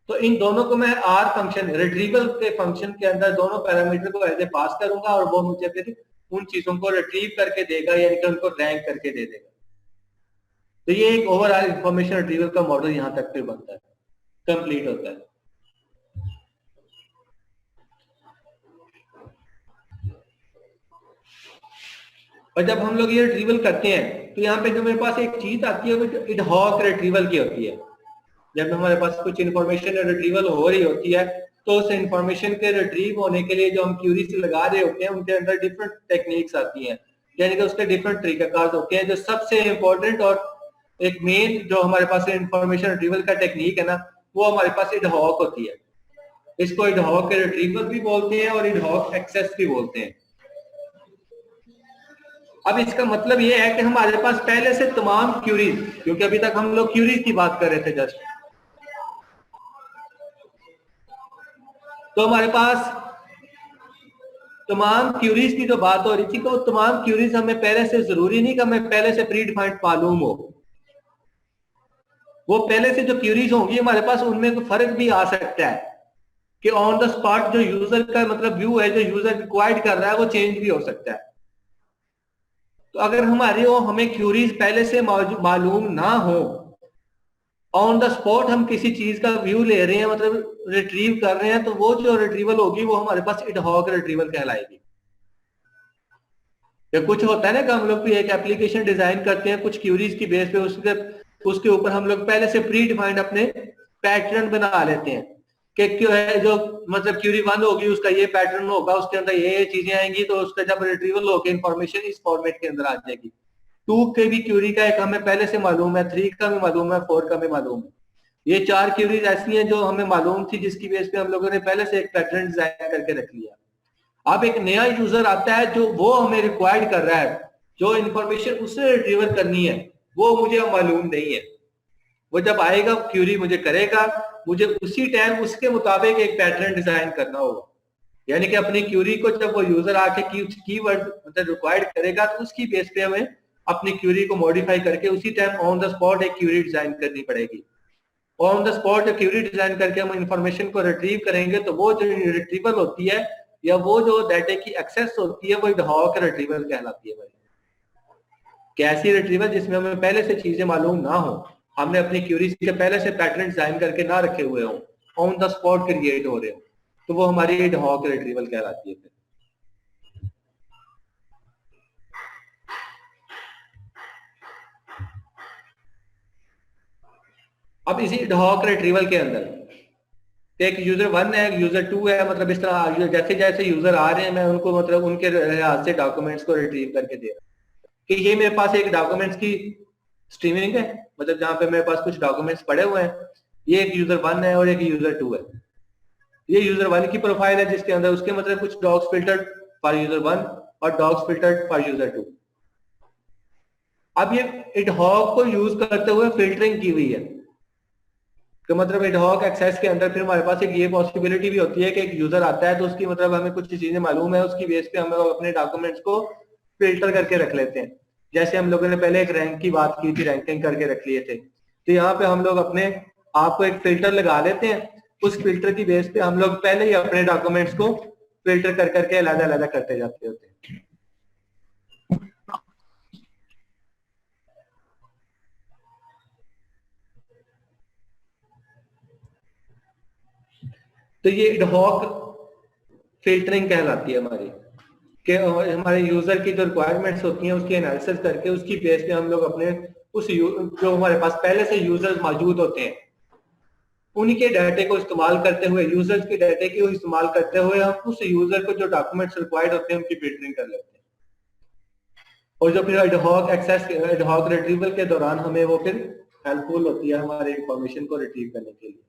तो इन दोनों को मैं आर फंक्शन रिट्रीवल के फंक्शन के अंदर दोनों पैरामीटर को ऐसे पास करूंगा और वो मुझे फिर उन चीजों को रिट्रीव करके देगा, यानी कि उनको रैंक करके दे देगा। तो ये एक ओवरऑल इंफॉर्मेशन रिट्रीवल का मॉडल यहाँ तक फिर बनता है, कंप्लीट होता है। और जब हम लोग ये रिट्रीवल करते हैं तो यहाँ पे जो मेरे पास एक चीज आती है वो एडहॉक रिट्रीवल की होती है। जब हमारे पास कुछ इंफॉर्मेशन रिट्रीवल हो रही होती है तो उस इंफॉर्मेशन के रिट्रीव होने के लिए जो हम क्यूरीज लगा रहे होते हैं उनके अंदर डिफरेंट टेक्निक्स आती हैं, यानी कि उसके डिफरेंट तरीकाकार होते हैं। जो सबसे इंपॉर्टेंट और एक मेन जो हमारे पास इंफॉर्मेशन रिट्रीवल का टेक्निक है ना, वो हमारे पास एडहॉक होती है। इसको एडहॉक रिट्रीवल भी बोलते हैं और एडहॉक एक्सेस भी बोलते हैं। अब इसका मतलब ये है कि हमारे पास पहले से तमाम क्यूरीज, क्योंकि अभी तक हम लोग क्यूरीज की बात कर रहे थे जस्ट, तो हमारे पास तमाम क्यूरीज की जो बात हो रही थी, तो तमाम क्यूरीज हमें पहले से जरूरी नहीं कि हमें पहले से प्री डिफाइंड मालूम हो। वो पहले से जो क्यूरीज होंगी हमारे पास, उनमें कोई फर्क भी आ सकता है कि ऑन द स्पॉट जो यूजर का मतलब व्यू है, जो यूजर रिक्वायर्ड कर रहा है, वो चेंज भी हो सकता है। तो अगर हमारी वो हमें क्यूरीज पहले से मालूम ना हो, ऑन द स्पॉट हम किसी चीज का व्यू ले रहे हैं, मतलब रिट्रीव कर रहे हैं, तो वो जो रिट्रीवल होगी वो हमारे पास एडहॉक रिट्रीवल कहलाएगी। या कुछ होता है ना कि हम लोग भी एक एप्लीकेशन डिजाइन करते हैं कुछ क्यूरीज की बेस पे, उसके ऊपर हम लोग पहले से प्री डिफाइंड अपने पैटर्न बना लेते हैं कि क्यों है, जो मतलब क्यूरी 1 होगी उसका ये पैटर्न होगा, उसके अंदर ये चीजें आएंगी, तो उसका जब रिट्रीवल होकर इंफॉर्मेशन इस फॉर्मेट के अंदर आ जाएगी। 2 के भी क्यूरी का एक हमें पहले से मालूम है, 3 का भी मालूम है, 4 का भी मालूम है। ये 4 क्यूरीज ऐसी हैं जो हमें मालूम थी, जिसकी बेस पे हम लोगों ने पहले से एक पैटर्न डिजाइन करके रख लिया। अब एक नया यूजर आता है जो वो हमें रिक्वायर्ड कर रहा है, जो इंफॉर्मेशन उससे रिट्रीवर करनी है, वो मुझे मालूम नहीं है। वो जब आएगा क्यूरी मुझे करेगा, मुझे उसी टाइम उसके मुताबिक एक पैटर्न डिजाइन करना होगा। यानी कि अपनी क्यूरी को जब वो यूजर आके कीवर्ड मतलब रिक्वायर्ड करेगा, तो उसकी बेस पे हमें अपनी क्यूरी को मॉडिफाई करके उसी टाइम ऑन द स्पॉट एक क्यूरी डिजाइन करनी पड़ेगी। On the spot query design करके हम इंफॉर्मेशन को रिट्रीव करेंगे, तो वो जो रिट्रीवल होती है या वो जो डाटा की एक्सेस होती है, वो एडहॉक रिट्रीवल कहलाती है भाई। कैसी रिट्रीवल? जिसमें हमें पहले से चीजें मालूम ना हो, हमने अपनी क्यूरीज के पहले से पैटर्न डिजाइन करके ना रखे हुए हो, ऑन द स्पॉट क्रिएट हो रहे हो, तो वो हमारी एडहॉक रिट्रीवल कहलाती है। अब इसी एडहॉक रिट्रीवल के अंदर एक यूजर 1 है, एक यूजर 2 है, मतलब इस तरह जैसे जैसे यूजर आ रहे हैं, मैं उनको मतलब उनके लिहाज से डॉक्यूमेंट्स को रिट्रीव करके दे रहा हूँ कि ये मेरे पास एक डॉक्यूमेंट्स की स्ट्रीमिंग है, मतलब जहां पे मेरे पास कुछ डॉक्यूमेंट्स पड़े हुए हैं। ये एक यूजर 1 है और एक यूजर 2 है। ये यूजर 1 की प्रोफाइल है, जिसके अंदर उसके मतलब कुछ डॉक्स फिल्टर्ड फॉर यूजर 1 और डॉक्स फिल्टर्ड फॉर यूजर 2। अब ये एडहॉक को यूज करते हुए फिल्टरिंग की हुई है, तो मतलब एडहॉक एक्सेस के अंदर फिर हमारे पास एक ये पॉसिबिलिटी भी होती है कि एक यूजर आता है, तो उसकी मतलब हमें कुछ चीजें मालूम है, उसकी बेस पे हम लोग अपने डॉक्यूमेंट्स को फिल्टर करके रख लेते हैं। जैसे हम लोगों ने पहले एक रैंक की बात की थी, रैंकिंग करके रख लिए थे, तो यहाँ पे हम लोग अपने आप को एक फिल्टर लगा लेते हैं। उस फिल्टर की बेस पे हम लोग पहले ही अपने डॉक्यूमेंट्स को फिल्टर कर करके अलग अलग करते जाते होते हैं। तो ये एडहॉक फिल्टरिंग कहलाती है हमारी, कि हमारे यूजर की जो रिक्वायरमेंट्स होती हैं उसकी एनालिसिस करके उसकी बेस पे हम लोग अपने उस जो हमारे पास पहले से यूजर्स मौजूद होते हैं, उनके डाटे को इस्तेमाल करते हुए, यूजर्स के डाटे को इस्तेमाल करते हुए हम उस यूजर को जो डॉक्यूमेंट्स रिक्वायर्ड होते हैं उनकी फिल्टरिंग कर लेते हैं। और जो फिर एडहॉक एक्सेस एडहॉक रिट्रीवल के दौरान हमें वो फिर हेल्पफुल होती है हमारे इंफॉर्मेशन को रिट्रीव करने के लिए।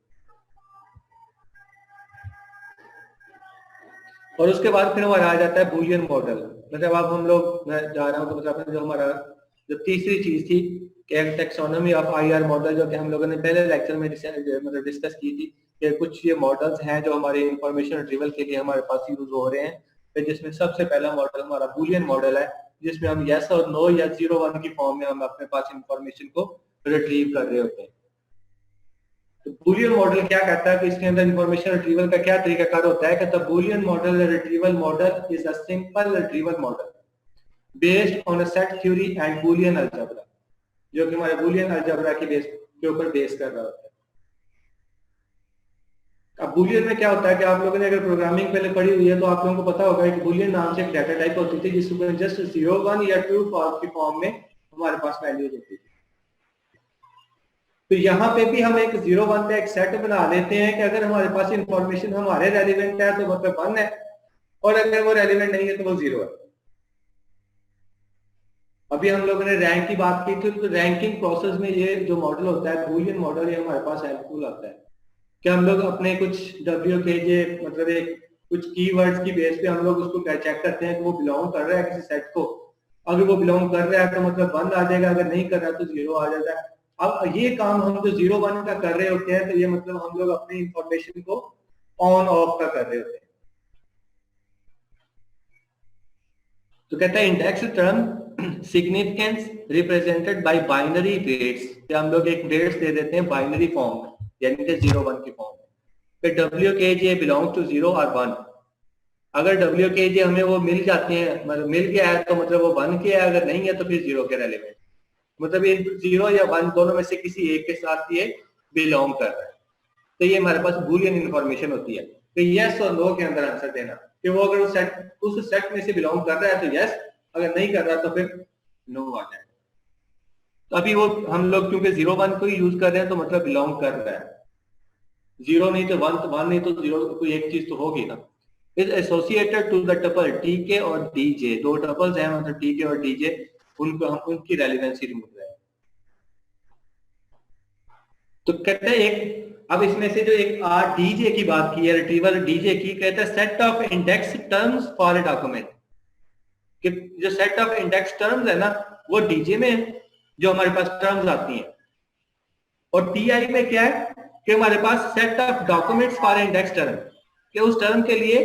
और उसके बाद फिर हमारा आ जाता है बूलियन मॉडल। मतलब अब हम लोग, मैं जा रहा हूँ तो मतलब जो हमारा जो तीसरी चीज थी कि टैक्सोनॉमी ऑफ आईआर मॉडल, जो कि हम लोगों ने पहले लेक्चर में मतलब डिस्कस की थी कि कुछ ये मॉडल्स हैं जो हमारे इंफॉर्मेशन रिट्रीवल के लिए हमारे पास यूज हो रहे हैं। फिर जिसमें सबसे पहला मॉडल हमारा बूलियन मॉडल है, जिसमें हम यस और नो या 0-1 की फॉर्म में हम अपने पास इंफॉर्मेशन को रिट्रीव कर रहे होते हैं। तो बूलियन मॉडल क्या कहता है कि इसके अंदर इंफॉर्मेशन रिट्रीवल का क्या तरीकाकार होता है कि the Boolean model retrieval model is a simple retrieval model based on a set theory and Boolean algebra, जो कि हमारे बूलियन अलजेब्रा की बेस के ऊपर बेस कर रहा होता है। अब बूलियन में क्या होता है कि आप लोगों ने अगर प्रोग्रामिंग पहले पढ़ी हुई है तो आप लोगों को पता होगा कि बूलियन नाम से एक डाटा टाइप होती थी, जिसमें जस्ट 0-1 या 2 की फॉर्म में हमारे पास वैल्यूज होती थी। तो यहाँ पे भी हम एक 0-1 का एक सेट बना लेते हैं कि अगर हमारे पास इंफॉर्मेशन हमारे रेलिवेंट है तो मतलब 1 है, और अगर वो रेलिवेंट नहीं है तो वो 0 है। अभी हम लोगों ने रैंक की बात की थी, तो रैंकिंग प्रोसेस में ये जो मॉडल होता है बूलियन मॉडल, ये हमारे पास हेल्पफुल आता है कि हम लोग अपने कुछ WKJ मतलब एक कुछ कीवर्ड्स की बेस पे हम लोग उसको चेक करते हैं कि वो बिलोंग कर रहा है किसी सेट को। अगर वो बिलोंग कर रहा है तो मतलब 1 आ जाएगा, अगर नहीं कर रहा तो 0 आ जाता है। अब ये काम हम जो 0-1 का कर रहे होते हैं, तो ये मतलब हम लोग अपनी इंफॉर्मेशन को ऑन ऑफ का कर रहे होते हैं। तो कहता है index term significance represented by binary weights, हम लोग एक वेट्स दे देते हैं बाइनरी फॉर्म में, यानी कि 0 1 की फॉर्म में। फिर WKJ बिलोंग्स टू 0 और 1। अगर WKJ हमें वो मिल जाते हैं, मतलब मिल गया है तो मतलब वो 1 के है, अगर नहीं है तो फिर 0 के रेलिवेंट, मतलब ये 0 या 1 दोनों में से किसी एक के साथ ये बिलोंग कर रहा है। तो ये हमारे पास बूलियन इंफॉर्मेशन होती है। तो यस और नो के अंदर आंसर देना कि वो अगर उस सेट में से बिलोंग कर रहा है तो यस, अगर नहीं कर रहा तो फिर नो आ जाएगा। तो अभी वो हम लोग क्योंकि 0 1 को ही यूज कर रहे हैं तो मतलब बिलोंग कर रहा है, 0 नहीं तो 1, 1 नहीं तो 0, कोई एक चीज तो होगी ना। Is associated to the tuple TK और DJ, दो टपल्स हैं मतलब TK और DJ, उनको हम उनकी रेलिवेंसी रिमूव करें। तो कहते हैं एक, अब इसमें से जो एक DJ की बात की है, रिट्रीवल DJ की, कहते हैं set of index terms for a document, कि जो सेट ऑफ इंडेक्स टर्म्स है ना वो DJ में है, जो हमारे पास टर्म्स आती हैं, और TI में क्या है कि हमारे पास set of documents for index term, कि उस टर्म के लिए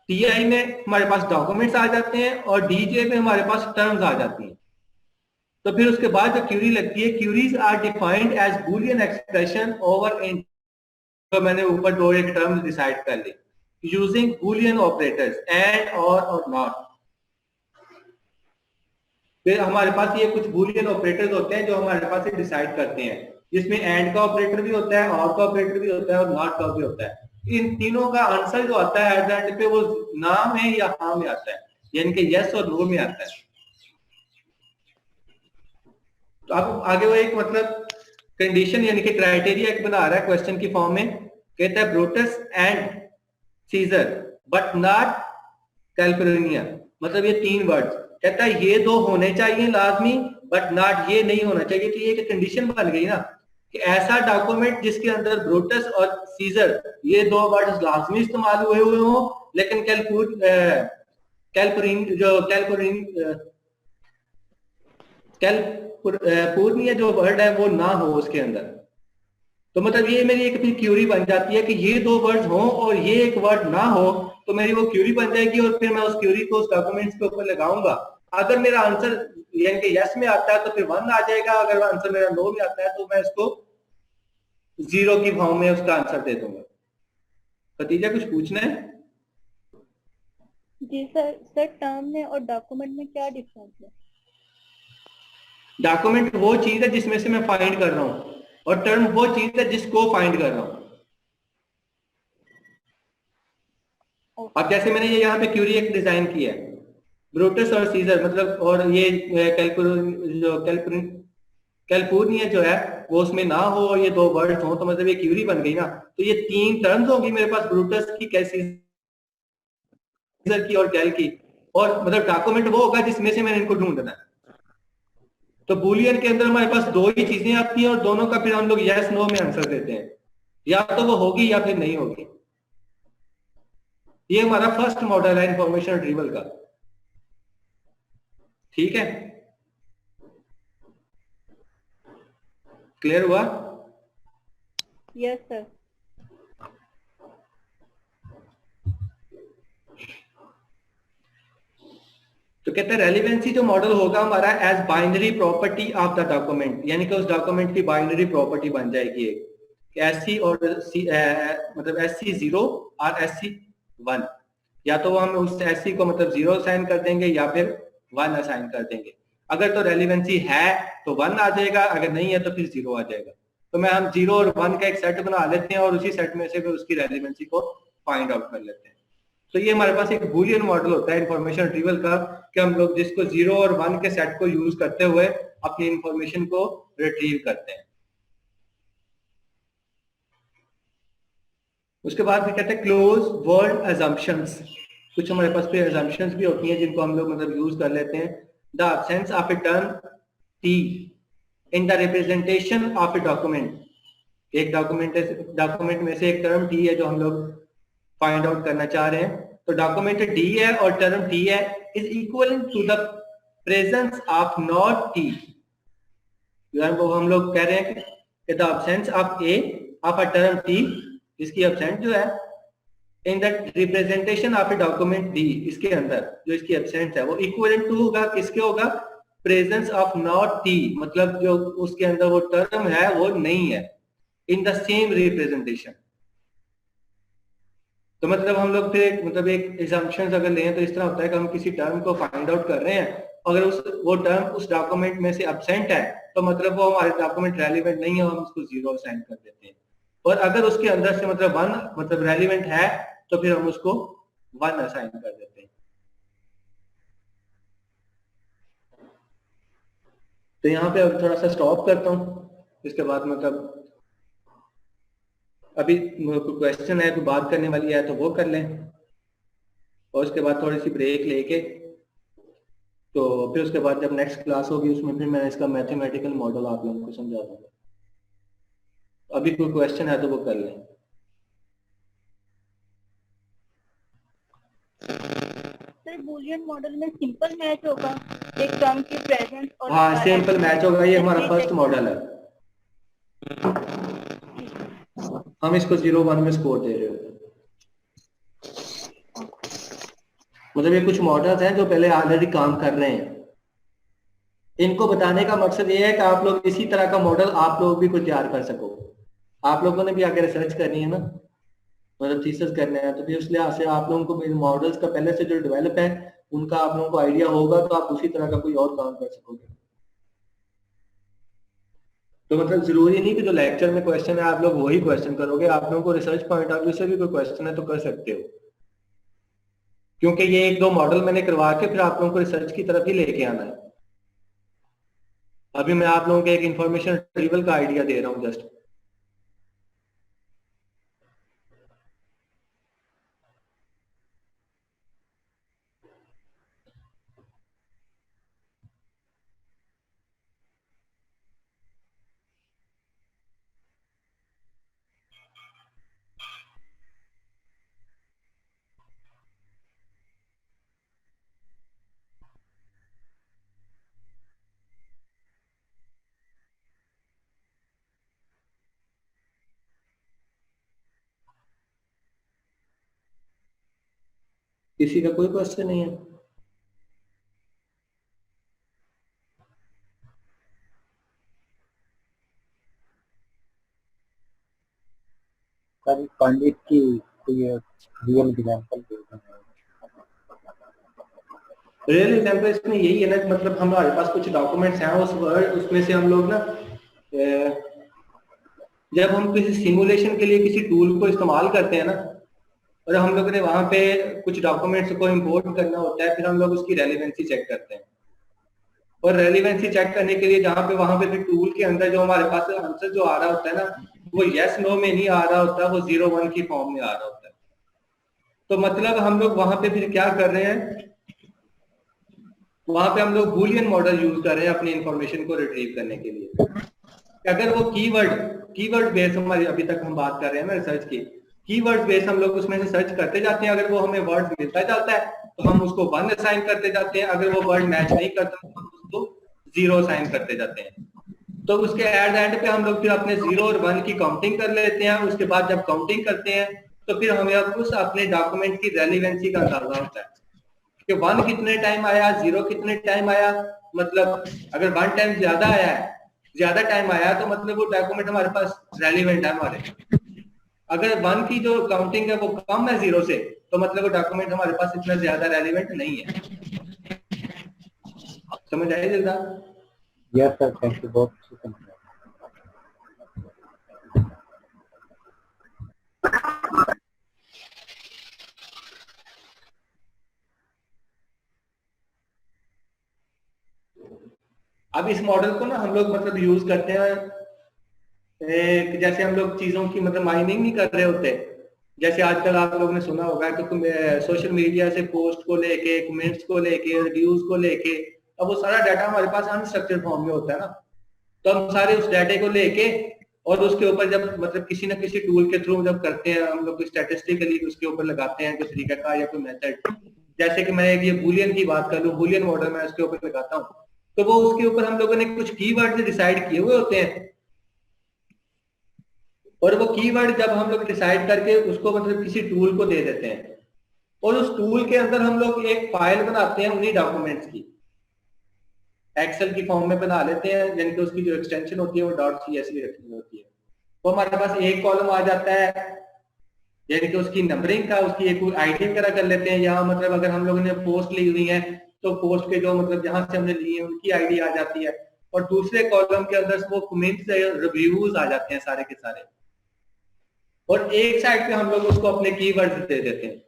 TI में हमारे पास डॉक्यूमेंट्स आ जाते हैं और DJ में हमारे पास टर्म्स आ जाती हैं। तो फिर उसके बाद जो क्यूरी लगती है, queries are defined as Boolean expression over in, तो मैंने ऊपर दो एक टर्म्स डिसाइड कर ली using Boolean operators and or not. फिर हमारे पास ये कुछ बूलियन ऑपरेटर्स होते हैं जो हमारे पास ये डिसाइड करते हैं, जिसमें एंड का ऑपरेटर भी होता है, और का ऑपरेटर भी होता है और नॉट का भी होता है। इन तीनों का आंसर जो आता है एट द एंड पे वो नाम है या हाँ में आता है, यानी कि यस और नो में आता है। तो अब आगे वो एक मतलब कंडीशन यानी कि क्राइटेरिया एक बना रहा है क्वेश्चन की फॉर्म में, कहता है Brutus and Caesar but not Calpurnia, मतलब ये तीन वर्ड्स, कहता है ये दो होने चाहिए लाजमी बट नॉट ये नहीं होना चाहिए। तो ये एक कंडीशन बन गई ना कि ऐसा डॉक्यूमेंट जिसके अंदर ब्रूटस और सीजर ये दो वर्ड्स लाजमी इस्तेमाल हुए हो, लेकिन कैल्पुलिनिया जो वर्ड है वो ना हो उसके अंदर। तो मतलब ये मेरी एक फिर क्यूरी बन जाती है कि ये दो वर्ड्स हो और ये एक वर्ड ना हो, तो मेरी वो क्यूरी बन जाएगी और फिर मैं उस क्यूरी को उस डॉक्यूमेंट्स के ऊपर लगाऊंगा। अगर मेरा आंसर यानी कि यस में आता है तो फिर 1 आ जाएगा, अगर आंसर मेरा नो में आता है तो मैं इसको 0 की फॉर्म में उसका आंसर दे दूंगा। खतीजा कुछ पूछना है? जी सर, टर्म में और डॉक्यूमेंट में क्या डिफरेंस है? डॉक्यूमेंट वो चीज है जिसमें से मैं फाइंड कर रहा हूँ, और टर्म वो चीज है जिसको फाइंड कर रहा हूँ। अब जैसे मैंने ये यहाँ पे क्यूरी एक डिजाइन किया है, ब्रूटस और सीजर मतलब, और ये कैल्पुलिनिया जो है वो उसमें ना हो और ये दो वर्ड्स हो, तो मतलब ये क्यूरी बन गई ना। तो ये तीन टर्म्स होंगी मेरे पास, ब्रूटस की, सीजर की और कैल की, और मतलब डॉक्यूमेंट वो होगा जिसमें से मैंने इनको ढूंढना है। तो बूलियन के अंदर हमारे पास दो ही चीजें आती हैं और दोनों का फिर हम लोग यस नो में आंसर देते हैं, या तो वो होगी या फिर नहीं होगी। ये हमारा फर्स्ट मॉडल है इंफॉर्मेशन रिट्रीवल का, ठीक है? क्लियर हुआ? Yes sir. तो कहते हैं रेलिवेंसी जो मॉडल होगा हमारा as binary property of the document, यानी कि उस डॉक्यूमेंट की बाइनरी प्रॉपर्टी बन जाएगी एक, SC और मतलब SC 0 और SC 1, या तो हम उस SC को मतलब 0 असाइन कर देंगे या फिर 1 असाइन कर देंगे। अगर तो रेलिवेंसी है तो 1 आ जाएगा, अगर नहीं है तो फिर 0 आ जाएगा। तो मैं हम 0 और 1 का एक सेट बना लेते हैं और उसी सेट में से फिर उसकी रेलिवेंसी को फाइंड आउट कर लेते हैं। तो ये हमारे पास एक बूलियन मॉडल होता है इंफॉर्मेशन रिट्रीवल का, कि हम लोग जिसको 0 और 1 के सेट को यूज करते हुए अपनी इंफॉर्मेशन को रिट्रीव करते हैं। उसके बाद भी कहते हैं क्लोज वर्ड अजम्पशंस, कुछ हमारे पास पे अजम्पशंस भी होती हैं जिनको हम लोग मतलब यूज कर लेते हैं। The absence of a term T in the representation of a document, एक डॉक्यूमेंट में से एक टर्म टी है जो हम लोग फाइंड आउट करना चाह रहे हैं। तो डॉक्यूमेंट डी है और टर्म टी है, is equal to the presence of not T, वो हम लोग कह रहे हैं कि the absence of a of a term T, इसकी एब्सेंट जो है in that representation of a document D, इसके अंदर जो इसकी एब्सेंट है वो इक्विवेलेंट टू होगा, किसके होगा, प्रेजेंस ऑफ नॉट टी, मतलब जो उसके अंदर वो टर्म है वो नहीं है, इन द सेम रिप्रेजेंटेशन। तो मतलब हम लोग फिर मतलब एक एग्जाम्पशन अगर लें तो इस तरह होता है कि हम किसी टर्म को फाइंड आउट कर रहे हैं, अगर वो टर्म उस डॉक्यूमेंट में से एब्सेंट है तो मतलब वो हमारे डॉक्यूमेंट रेलिवेंट नहीं है, हम उसको जीरो असाइन कर देते हैं। और अगर उसके अंदर से मतलब वन मतलब रेलिवेंट है तो फिर हम उसको वन असाइन कर देते हैं। तो यहाँ पे अब थोड़ा सा स्टॉप करता हूँ, इसके बाद मतलब अभी कोई क्वेश्चन है, कोई बात करने वाली है तो वो कर लें, और उसके बाद थोड़ी सी ब्रेक लेके तो फिर उसके बाद जब नेक्स्ट क्लास होगी उसमें फिर मैं इसका मैथमेटिकल मॉडल आप लोगों को समझा दूंगा। अभी कोई क्वेश्चन है तो वो कर लें। सर बूलियन मॉडल में सिंपल मैच होगा, एक टर्म की प्रेजेंस और हाँ सिंपल मैच होगा, ये हमारा फर्स्ट मॉडल है, हम इसको 0-1 में स्कोर दे रहे हो। मतलब ये कुछ मॉडल्स हैं जो पहले ऑलरेडी काम कर रहे हैं, इनको बताने का मकसद ये है कि आप लोग इसी तरह का मॉडल आप लोग भी कुछ तैयार कर सको। आप लोगों ने भी आगे रिसर्च करनी है ना, मतलब थीसिस करना है, तो फिर उस लिहाज से आप लोगों को मॉडल्स का पहले से जो डेवलप है उनका आप लोगों को आइडिया होगा तो आप उसी तरह का कोई और काम कर सकोगे। तो मतलब जरूरी नहीं कि जो लेक्चर में क्वेश्चन है आप लोग वही क्वेश्चन करोगे, आप लोगों को रिसर्च पॉइंट ऑफ व्यू से भी कोई क्वेश्चन है तो कर सकते हो, क्योंकि ये एक दो मॉडल मैंने करवा के फिर आप लोगों को रिसर्च की तरफ ही लेके आना है। अभी मैं आप लोगों को एक इंफॉर्मेशन रिट्रीवल का आइडिया दे रहा हूँ जस्ट। किसी का कोई क्वेश्चन नहीं है? सर पंडित की कोई रियल एग्जांपल दे दें। रियल एग्जांपल इसमें यही है ना, मतलब हमारे पास कुछ डॉक्यूमेंट्स हैं उस वर्ड उसमें से हम लोग ना जब हम किसी सिमुलेशन के लिए किसी टूल को इस्तेमाल करते हैं ना, और हम लोग ने वहां पे कुछ डॉक्यूमेंट्स को इंपोर्ट करना होता है, फिर हम लोग उसकी रेलिवेंसी चेक करते हैं, और रेलिवेंसी चेक करने के लिए जहाँ पे वहां पे फिर टूल के अंदर जो हमारे पास आंसर जो आ रहा होता है ना वो यस नो में नहीं आ रहा होता, वो 0-1 की फॉर्म में आ रहा होता है। तो मतलब हम लोग वहां पे फिर क्या कर रहे हैं, वहां पे हम लोग बूलियन मॉडल यूज कर रहे हैं अपनी इंफॉर्मेशन को रिट्रीव करने के लिए। अगर वो कीवर्ड बेस हमारी अभी तक हम बात कर रहे हैं ना रिसर्च की, कीवर्ड बेस हम लोग उसमें से सर्च करते जाते हैं, अगर वो हमें वर्ड मिलता जाता है तो हम उसको 1 असाइन करते जाते हैं, अगर वो वर्ड मैच नहीं करता तो हम उसको 0 असाइन करते जाते हैं। तो उसके एट द एंड पे हम लोग फिर अपने 0 और 1 की काउंटिंग कर लेते हैं। उसके बाद जब काउंटिंग करते हैं तो फिर हमें उस अपने डॉक्यूमेंट की रेलिवेंसी का अंदाजा होता है कि 1 कितने टाइम आया, 0 कितने टाइम आया। मतलब अगर 1 टाइम ज्यादा टाइम आया तो मतलब वो डॉक्यूमेंट हमारे पास रेलिवेंट है हमारे। अगर 1 की जो काउंटिंग है वो कम है 0 से तो मतलब वो डॉक्यूमेंट हमारे पास इतना ज्यादा रेलिवेंट नहीं है। समझ आए जल्दा? यस सर, थैंक यू, बहुत अच्छी समझ। अब इस मॉडल को ना हम लोग मतलब यूज करते हैं जैसे हम लोग चीजों की मतलब माइनिंग नहीं कर रहे होते, जैसे आजकल आप लोगों ने सुना होगा कि सोशल मीडिया से पोस्ट को लेके, कमेंट्स को लेके, रिव्यूज को लेके, अब वो सारा डाटा हमारे पास अनस्ट्रक्चर्ड फॉर्म में होता है ना, तो हम सारे उस डाटे को लेके और उसके ऊपर जब मतलब किसी ना किसी टूल के थ्रू जब करते हैं हम लोग स्टैटिस्टिकली उसके ऊपर लगाते हैं कोई तरीका का या कोई मेथड। जैसे कि मैं ये बूलियन की बात कर लूं, बूलियन मॉडल मैं उसके ऊपर लगाता हूँ, तो वो उसके ऊपर हम लोगों ने कुछ कीवर्ड डिसाइड किए हुए होते हैं। और वो कीवर्ड जब हम लोग डिसाइड करके उसको मतलब किसी टूल को दे देते हैं और उस टूल के अंदर हम लोग एक फाइल बनाते हैं उन्हीं डॉक्यूमेंट्स की, एक्सेल की फॉर्म में बना लेते हैं, यानी कि उसकी जो एक्सटेंशन होती है वो .csv रखनी होती है। तो हमारे पास एक कॉलम आ जाता है, यानी कि उसकी नंबरिंग का, उसकी एक आईडी वगैरह कर लेते हैं। यहाँ मतलब अगर हम लोगों ने पोस्ट ली हुई है तो पोस्ट के जो मतलब जहां से हमने ली है उनकी आईडी आ जाती है, और दूसरे कॉलम के अंदर वो कमेंट्स रिव्यूज आ जाते हैं सारे के सारे, और एक साइड पे हम लोग उसको अपने कीवर्ड्स दे देते हैं।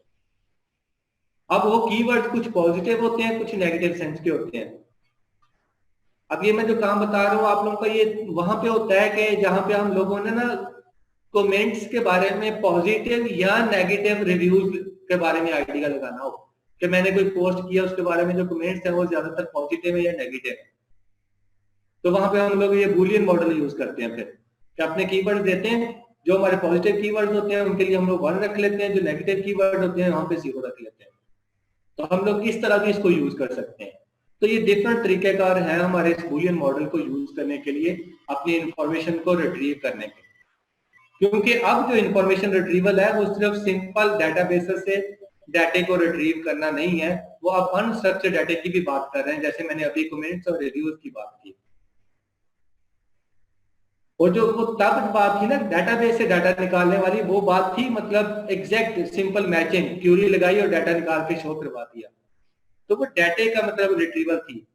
अब वो कीवर्ड्स कुछ पॉजिटिव होते हैं, कुछ नेगेटिव सेंस के होते हैं। अब ये मैं जो काम बता रहा हूँ आप लोगों का, ये वहां पे होता है कि जहां पे हम लोगों ने ना कमेंट्स के बारे में पॉजिटिव या नेगेटिव रिव्यूज के बारे में आइडिया लगाना हो कि मैंने कोई पोस्ट किया उसके बारे में जो कमेंट्स है वो ज्यादातर पॉजिटिव है या नेगेटिव है। तो वहां पे हम लोग ये बूलियन मॉडल यूज करते हैं, फिर कि अपने कीवर्ड देते हैं, जो हमारे पॉजिटिव कीवर्ड होते हैं उनके लिए हम लोग 1 रख लेते हैं, जो नेगेटिव कीवर्ड होते हैं वहां पे 0 रख लेते हैं। तो हम लोग इस तरह भी इसको यूज कर सकते हैं। तो ये डिफरेंट तरीकेकार है हमारे इस बूलियन मॉडल को यूज करने के लिए, अपनी इंफॉर्मेशन को रिट्रीव करने के। क्योंकि अब जो इंफॉर्मेशन रिट्रीवल है वो सिर्फ सिंपल डेटाबेसेस से डाटे को रिट्रीव करना नहीं है, वो अब अनस्ट्रक्चर्ड डाटे की भी बात कर रहे हैं, जैसे मैंने अभी कमेंट्स और रिव्यूज की बात की। और जो वो तब बात थी ना डेटाबेस से डाटा निकालने वाली, वो बात थी मतलब एग्जैक्ट सिंपल मैचिंग, क्यूरी लगाई और डाटा निकाल के शो करवा दिया, तो वो डाटे का मतलब रिट्रीवल थी।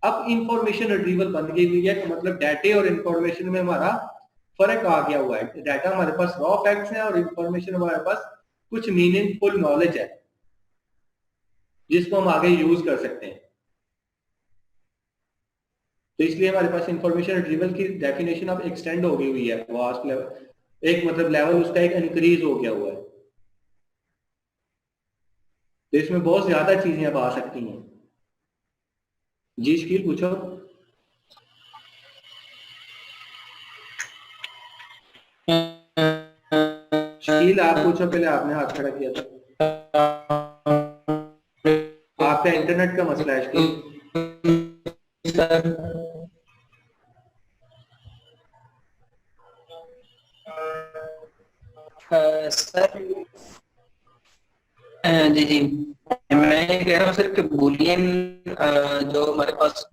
अब इंफॉर्मेशन रिट्रीवल बन गई हुई है, तो मतलब डाटे और इंफॉर्मेशन में हमारा फर्क आ गया हुआ है। डाटा हमारे पास रॉ फैक्ट्स है और इंफॉर्मेशन हमारे पास कुछ मीनिंगफुल नॉलेज है जिसको हम आगे यूज कर सकते हैं। तो इसलिए हमारे पास इंफॉर्मेशन रिट्रीवल की डेफिनेशन अब एक्सटेंड हो गई हुई है, वास्ट लेवल, एक मतलब लेवल उसका एक इंक्रीज हो गया हुआ है। तो इसमें बहुत ज्यादा चीजें अब आ सकती हैं। जी शकील पूछो। शकील आप पूछो, पहले आपने हाथ खड़ा किया था। आपका इंटरनेट का मसला है शकील। सर जी जी, मैं ये कह रहा हूँ सर कि बूलियन जो हमारे पास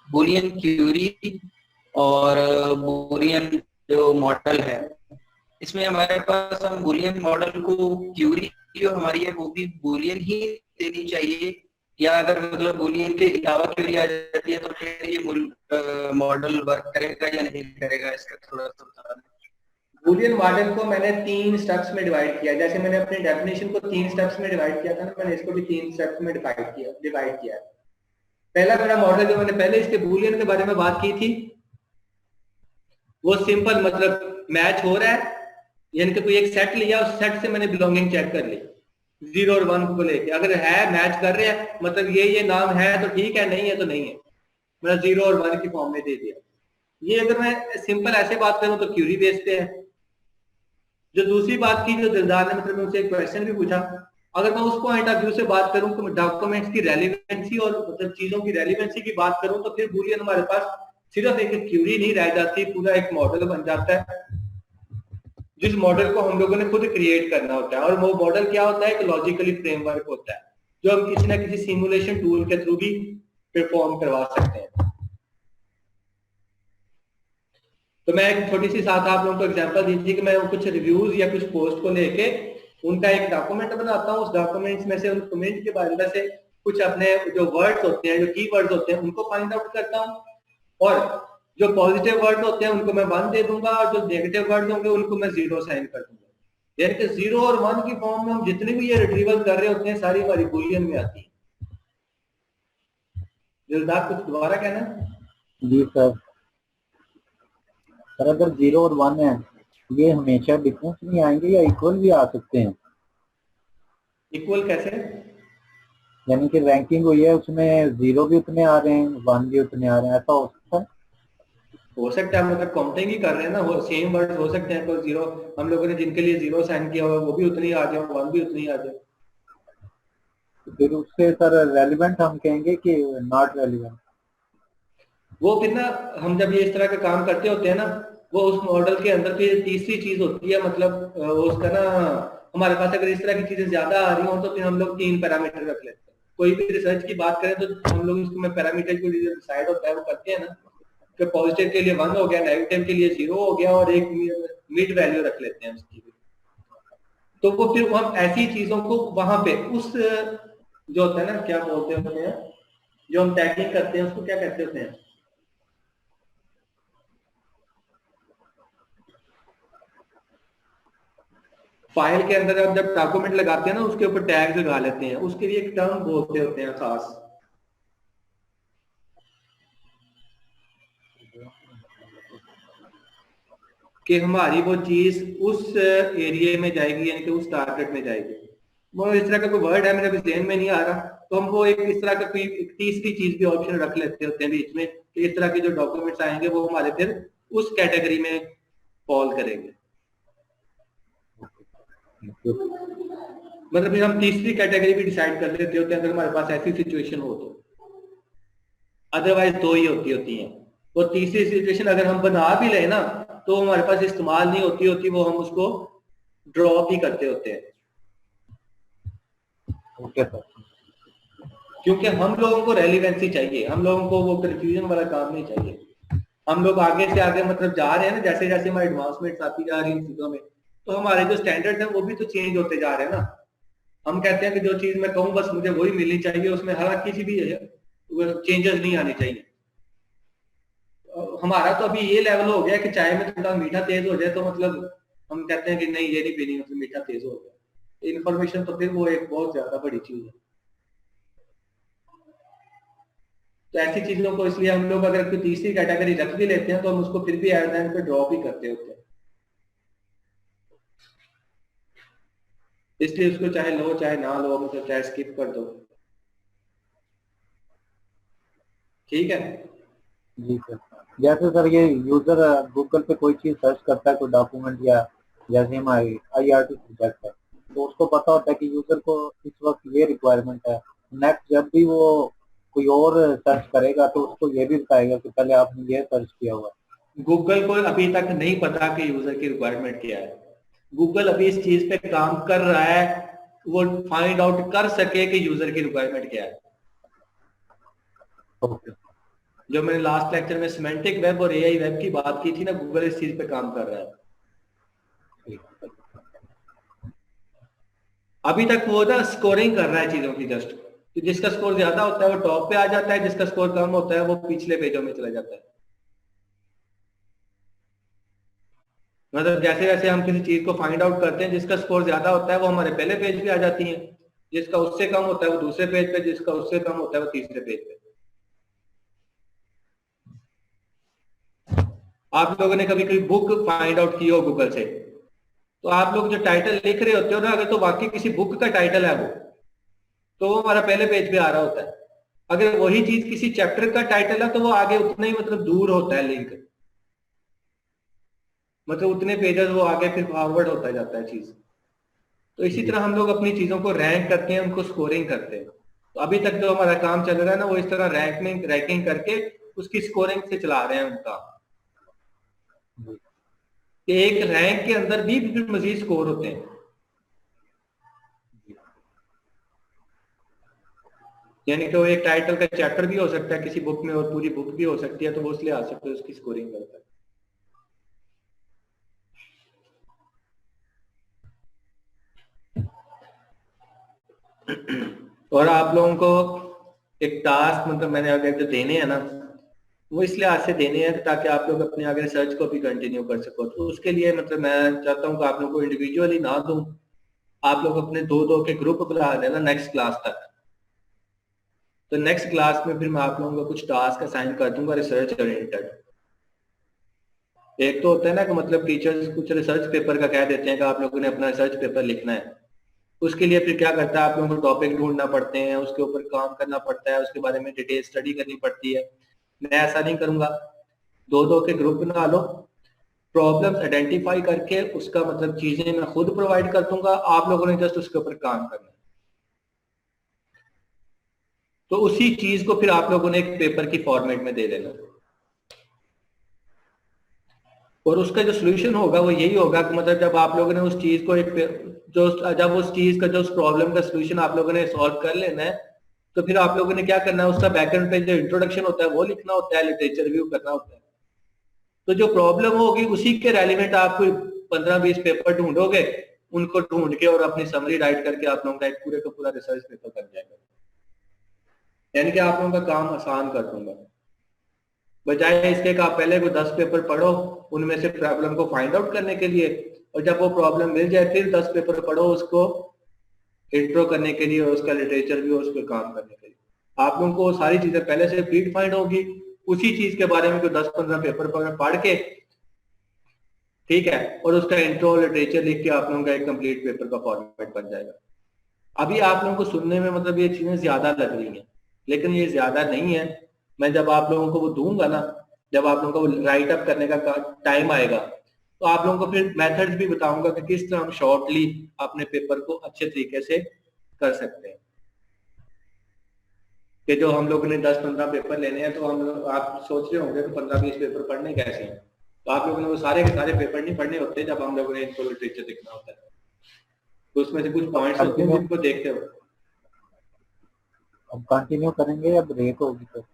बूलियन क्यूरी और बूलियन जो मॉडल है, इसमें हमारे पास हम बूलियन मॉडल को क्यूरी जो हमारी है वो भी बूलियन ही देनी चाहिए, या अगर मतलब बूलियन के अलावा क्यूरी आ जाती है तो फिर ये मॉडल वर्क करेगा या नहीं करेगा, इसका थोड़ा सा बता दें। बूलियन मॉडल को मैंने 3 स्टेप्स में डिवाइड किया, जैसे मैंने अपनी डेफिनेशन को 3 स्टेप्स में डिवाइड किया था ना, मैंने इसको भी 3 स्टेप्स में डिवाइड किया है। पहला मेरा मॉडल जो मैंने पहले इसके बूलियन के बारे में बात की थी, वो सिंपल मतलब मैच हो रहा है, यानी कि कोई एक सेट लिया, उस सेट से मैंने बिलोंगिंग चेक कर ली 0 और 1 को लेके, अगर है मैच कर रहे हैं मतलब ये नाम है तो ठीक है, नहीं है तो नहीं है, मैंने 0 और 1 की फॉर्म में दे दिया। ये अगर मैं सिंपल ऐसे बात करूं तो क्यूरी बेस पे है। जो दूसरी बात की जो दिलदार ने मतलब मुझसे एक क्वेश्चन भी पूछा, अगर मैं उस पॉइंट ऑफ व्यू से बात करूं तो डॉक्यूमेंट्स की रेलिवेंसी और मतलब चीजों की रेलिवेंसी की बात करूं तो फिर बूलियन हमारे पास सिर्फ एक क्यूरी नहीं रह जाती, पूरा एक मॉडल बन जाता है, जिस मॉडल को हम लोगों ने खुद क्रिएट करना होता है। और वो मॉडल क्या होता है, एक लॉजिकली फ्रेमवर्क होता है जो हम किसी ना किसी सिमुलेशन टूल के थ्रू भी परफॉर्म करवा सकते हैं। तो मैं एक छोटी सी साथ आप लोगों को एग्जांपल दी थी कि मैं कुछ रिव्यूज या कुछ पोस्ट को लेके उनका एक डॉक्यूमेंट बनाता हूँ, उस डॉक्यूमेंट्स में से उन कमेंट के बारे में से कुछ अपने जो वर्ड्स होते हैं, जो कीवर्ड्स होते हैं, उनको फाइंड आउट करता हूँ, और जो पॉजिटिव वर्ड होते हैं उनको मैं 1 दे दूंगा और जो नेगेटिव वर्ड होंगे उनको मैं 0 साइन कर दूंगा। यानी कि 0 और 1 की फॉर्म में हम जितने भी ये रिट्रीवल कर रहे होते हैं सारी हमारी बूलियन में आती है। दिलदार कुछ दोबारा कहना? जी सर, अगर 0 और 1 है ये हमेशा डिफरेंस नहीं आएंगे या इक्वल भी आ सकते हैं? इक्वल कैसे? यानी कि रैंकिंग हुई है उसमें 0 भी उतने आ रहे हैं 1 भी उतने आ रहे हैं, ऐसा हो सकता है? हो सकता है, मतलब काउंटिंग ही कर रहे हैं ना, सेम वर्ड हो सकते हैं, तो 0 हम लोगों ने जिनके लिए 0 साइन किया हुआ वो भी उतनी आ जाए, 1 भी उतनी आ जाए। तो फिर उससे सर रेलिवेंट हम कहेंगे कि नॉट रेलिवेंट? वो फिर ना हम जब ये इस तरह का काम करते होते हैं ना, वो उस मॉडल के अंदर फिर तीसरी चीज होती है, मतलब वो उसका ना, हमारे पास अगर इस तरह की चीजें ज्यादा आ रही हो तो फिर हम लोग 3 पैरामीटर रख लेते हैं। कोई भी रिसर्च की बात करें तो हम लोग इसमें पैरामीटर को डिसाइड होता है वो करते हैं ना, कि पॉजिटिव के लिए 1 हो गया, नेगेटिव के लिए 0 हो गया, और एक मिड वैल्यू रख लेते हैं उसकी। तो वो फिर हम ऐसी चीजों को वहां पे उस जो होता है ना, क्या बोलते हैं, जो हम टैगिंग करते हैं उसको क्या कहते होते हैं, फाइल के अंदर आप जब डॉक्यूमेंट लगाते हैं ना उसके ऊपर टैग लगा लेते हैं, उसके लिए एक टर्म बोलते होते हैं खास, कि हमारी वो चीज उस एरिया में जाएगी, यानी कि उस टारगेट में जाएगी। वो इस तरह का कोई वर्ड है मेरे ज़हन में नहीं आ रहा, तो हम वो एक इस तरह का कोई एक तीसरी चीज भी ऑप्शन रख लेते होते हैं बीच में, कि इस तरह के जो डॉक्यूमेंट्स आएंगे वो हमारे फिर उस कैटेगरी में फॉल करेंगे। मतलब फिर हम तीसरी कैटेगरी भी डिसाइड कर लेते होते हैं अगर हमारे पास ऐसी सिचुएशन हो तो। अदरवाइज 2 ही होती हैं। वो तीसरी सिचुएशन अगर हम बना भी लें ना तो हमारे पास इस्तेमाल नहीं होती, वो हम उसको ड्रॉप ही करते होते हैं। Okay sir. क्योंकि हम लोगों को रेलिवेंसी चाहिए, हम लोगों को वो कंफ्यूजन वाला काम नहीं चाहिए। हम लोग आगे से आगे मतलब जा रहे हैं ना, जैसे जैसे हमारी एडवांसमेंट आती जा रही है चीजों में, तो हमारे जो स्टैंडर्ड है वो भी तो चेंज होते जा रहे हैं ना। हम कहते हैं कि जो चीज मैं कहूँ बस मुझे वही मिलनी चाहिए, उसमें हर किसी भी चेंजेस नहीं आने चाहिए। हमारा तो अभी ये लेवल हो गया कि चाय में थोड़ा मीठा तेज हो जाए तो मतलब हम कहते हैं कि नहीं ये नहीं पीनी, मतलब मीठा तेज हो गया। इन्फॉर्मेशन तो फिर वो एक बहुत ज्यादा बड़ी चीज है। तो ऐसी चीजों को इसलिए हम लोग अगर कोई तीसरी कैटेगरी रख भी लेते हैं तो हम उसको फिर भी एट द एंड पे ड्रॉप ही करते होते हैं। इसलिए उसको चाहे लो चाहे ना लो, मतलब चाहे स्किप कर दो, ठीक है। जी सर। जैसे सर ये यूजर गूगल पे कोई चीज सर्च करता है, कोई डॉक्यूमेंट या जैसे हमारी IRT प्रोजेक्ट है, तो उसको पता होता है कि यूजर को इस वक्त ये रिक्वायरमेंट है। नेक्स्ट जब भी वो कोई और सर्च करेगा तो उसको ये भी बताएगा कि पहले आपने ये सर्च किया हुआ है। गूगल को अभी तक नहीं पता कि यूजर की रिक्वायरमेंट क्या है। गूगल अभी इस चीज पे काम कर रहा है, वो फाइंड आउट कर सके कि यूजर की रिक्वायरमेंट क्या है। ओके। जो मैंने लास्ट लेक्चर में सिमेंटिक वेब और AI वेब की बात की थी ना, गूगल इस चीज पे काम कर रहा है। अभी तक वो ना स्कोरिंग कर रहा है चीजों की जस्ट, तो जिसका स्कोर ज्यादा होता है वो टॉप पे आ जाता है, जिसका स्कोर कम होता है वो पिछले पेजों में चला जाता है। मतलब जैसे जैसे हम किसी चीज को फाइंड आउट करते हैं, जिसका स्कोर ज्यादा होता है वो हमारे पहले पेज पे आ जाती है, जिसका उससे कम होता है वो दूसरे पेज पे, जिसका उससे कम होता है वो तीसरे पेज पे। आप लोगों ने कभी कोई बुक फाइंड आउट की हो गूगल से, तो आप लोग जो टाइटल लिख रहे होते हो ना, अगर तो वाकई किसी बुक का टाइटल है वो, तो वो हमारा पहले पेज पे आ रहा होता है। अगर वही चीज किसी चैप्टर का टाइटल है तो वो आगे उतना ही मतलब दूर होता है लिंक, मतलब उतने पेजेस वो आगे फिर फॉरवर्ड होता जाता है चीज। तो इसी तरह हम लोग अपनी चीजों को रैंक करते हैं, उनको स्कोरिंग करते हैं। तो अभी तक जो हमारा काम चल रहा है ना वो इस तरह रैंकिंग करके उसकी स्कोरिंग से चला रहे हैं उनका, कि एक रैंक के अंदर भी फिर मजीद स्कोर होते हैं। यानी कि वो एक टाइटल का चैप्टर भी हो सकता है किसी बुक में और पूरी बुक भी हो सकती है, तो वो इसलिए आ सकते है उसकी स्कोरिंग करता है। और आप लोगों को एक टास्क मतलब मैंने अगर जो देने हैं ना, वो इसलिए आज से देने हैं ताकि आप लोग अपने आगे रिसर्च को भी कंटिन्यू कर सको। तो उसके लिए मतलब मैं चाहता हूँ कि आप लोगों को इंडिविजुअली ना दूं, आप लोग अपने 2-2 के ग्रुप बना देना नेक्स्ट क्लास तक। तो नेक्स्ट क्लास में फिर मैं आप लोगों को कुछ टास्क असाइन कर दूंगा रिसर्च ओरिएंटेड। एक तो होता है ना कि मतलब टीचर्स कुछ रिसर्च पेपर का कह देते हैं कि आप लोगों ने अपना रिसर्च पेपर लिखना है, उसके लिए फिर क्या करता है आप लोगों को टॉपिक ढूंढना पड़ते हैं, उसके ऊपर काम करना पड़ता है, उसके बारे में डिटेल स्टडी करनी पड़ती है। मैं ऐसा नहीं करूंगा, 2-2 के ग्रुप बना लो, प्रॉब्लम्स आइडेंटिफाई करके उसका मतलब चीजें मैं खुद प्रोवाइड कर दूंगा, आप लोगों ने जस्ट उसके ऊपर काम करना है। तो उसी चीज को फिर आप लोगों ने एक पेपर की फॉर्मेट में दे देना। और उसका जो सोल्यूशन होगा वो यही होगा कि मतलब जब आप लोगों ने उस चीज को जब उस चीज का जो उस प्रॉब्लम का सोल्यूशन आप लोगों ने सॉल्व कर लेना है, तो फिर आप लोगों ने क्या करना है, उसका बैकएंड पे जो इंट्रोडक्शन होता है वो लिखना होता है, लिटरेचर रिव्यू करना होता है। तो जो प्रॉब्लम होगी उसी के रेलिवेंट आप 15-20 पेपर ढूंढोगे, उनको ढूंढ के और अपनी समरी राइट करके आप लोगों का एक पूरे का पूरा रिसर्च पेपर बन जाएगा। यानी कि आप लोगों का काम आसान कर दूंगा। बजाय इसके कि आप पहले को 10 पेपर पढ़ो उनमें से प्रॉब्लम को फाइंड आउट करने के लिए, और जब वो प्रॉब्लम मिल जाए फिर 10 पेपर पढ़ो उसको इंट्रो करने के लिए और उसका लिटरेचर भी उस पर काम करने के लिए। आप लोगों को सारी चीजें पहले से प्री डिफाइंड होगी, उसी चीज के बारे में कोई 10-15 पेपर पढ़ के, ठीक है, और उसका इंट्रो लिटरेचर लिख के आप लोगों का एक कंप्लीट पेपर का फॉर्मेट बन जाएगा। अभी आप लोगों को सुनने में मतलब ये चीजें ज्यादा लग रही हैं, लेकिन ये ज्यादा नहीं है। मैं जब आप लोगों को वो दूंगा ना, जब आप लोगों को राइट अप करने का टाइम आएगा, तो आप लोगों को फिर मेथड्स भी बताऊंगा कि किस तरह हम शॉर्टली अपने पेपर को अच्छे तरीके से कर सकते हैं। कि जो हम लोगों ने 10-15 पेपर लेने हैं, तो हम लोग, आप सोच रहे होंगे कि 15-20 पेपर पढ़ने कैसे हैं, तो आप लोगों ने वो सारे के सारे पेपर नहीं पढ़ने होते। जब हम लोगों ने इनको लिटरेचर देखना होता है, तो उसमें से कुछ पॉइंट्स होते हैं जिनको देखते हो। अब कंटिन्यू करेंगे या ब्रेक होगी? तो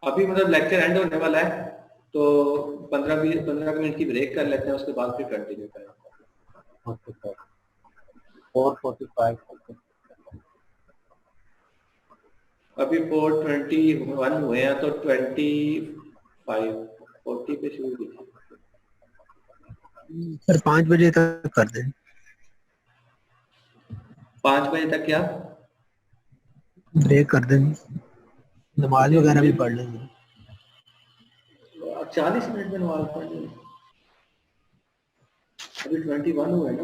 अभी मतलब लेक्चर एंड होने वाला है, तो 15 मिनट की ब्रेक कर लेते हैं, उसके बाद फिर कंटिन्यू करेंगे। ओके सर, 4:45 अभी 4:21 हुए हैं, तो 40 पे शुरू कीजिए सर। 5 बजे तक कर दें। 5 बजे तक क्या ब्रेक कर दें, नमाज वगैरह भी पढ़ लेंगे। 40 मिनट में नमाज पढ़ लेंगे। अभी 21 हुए हैं ना,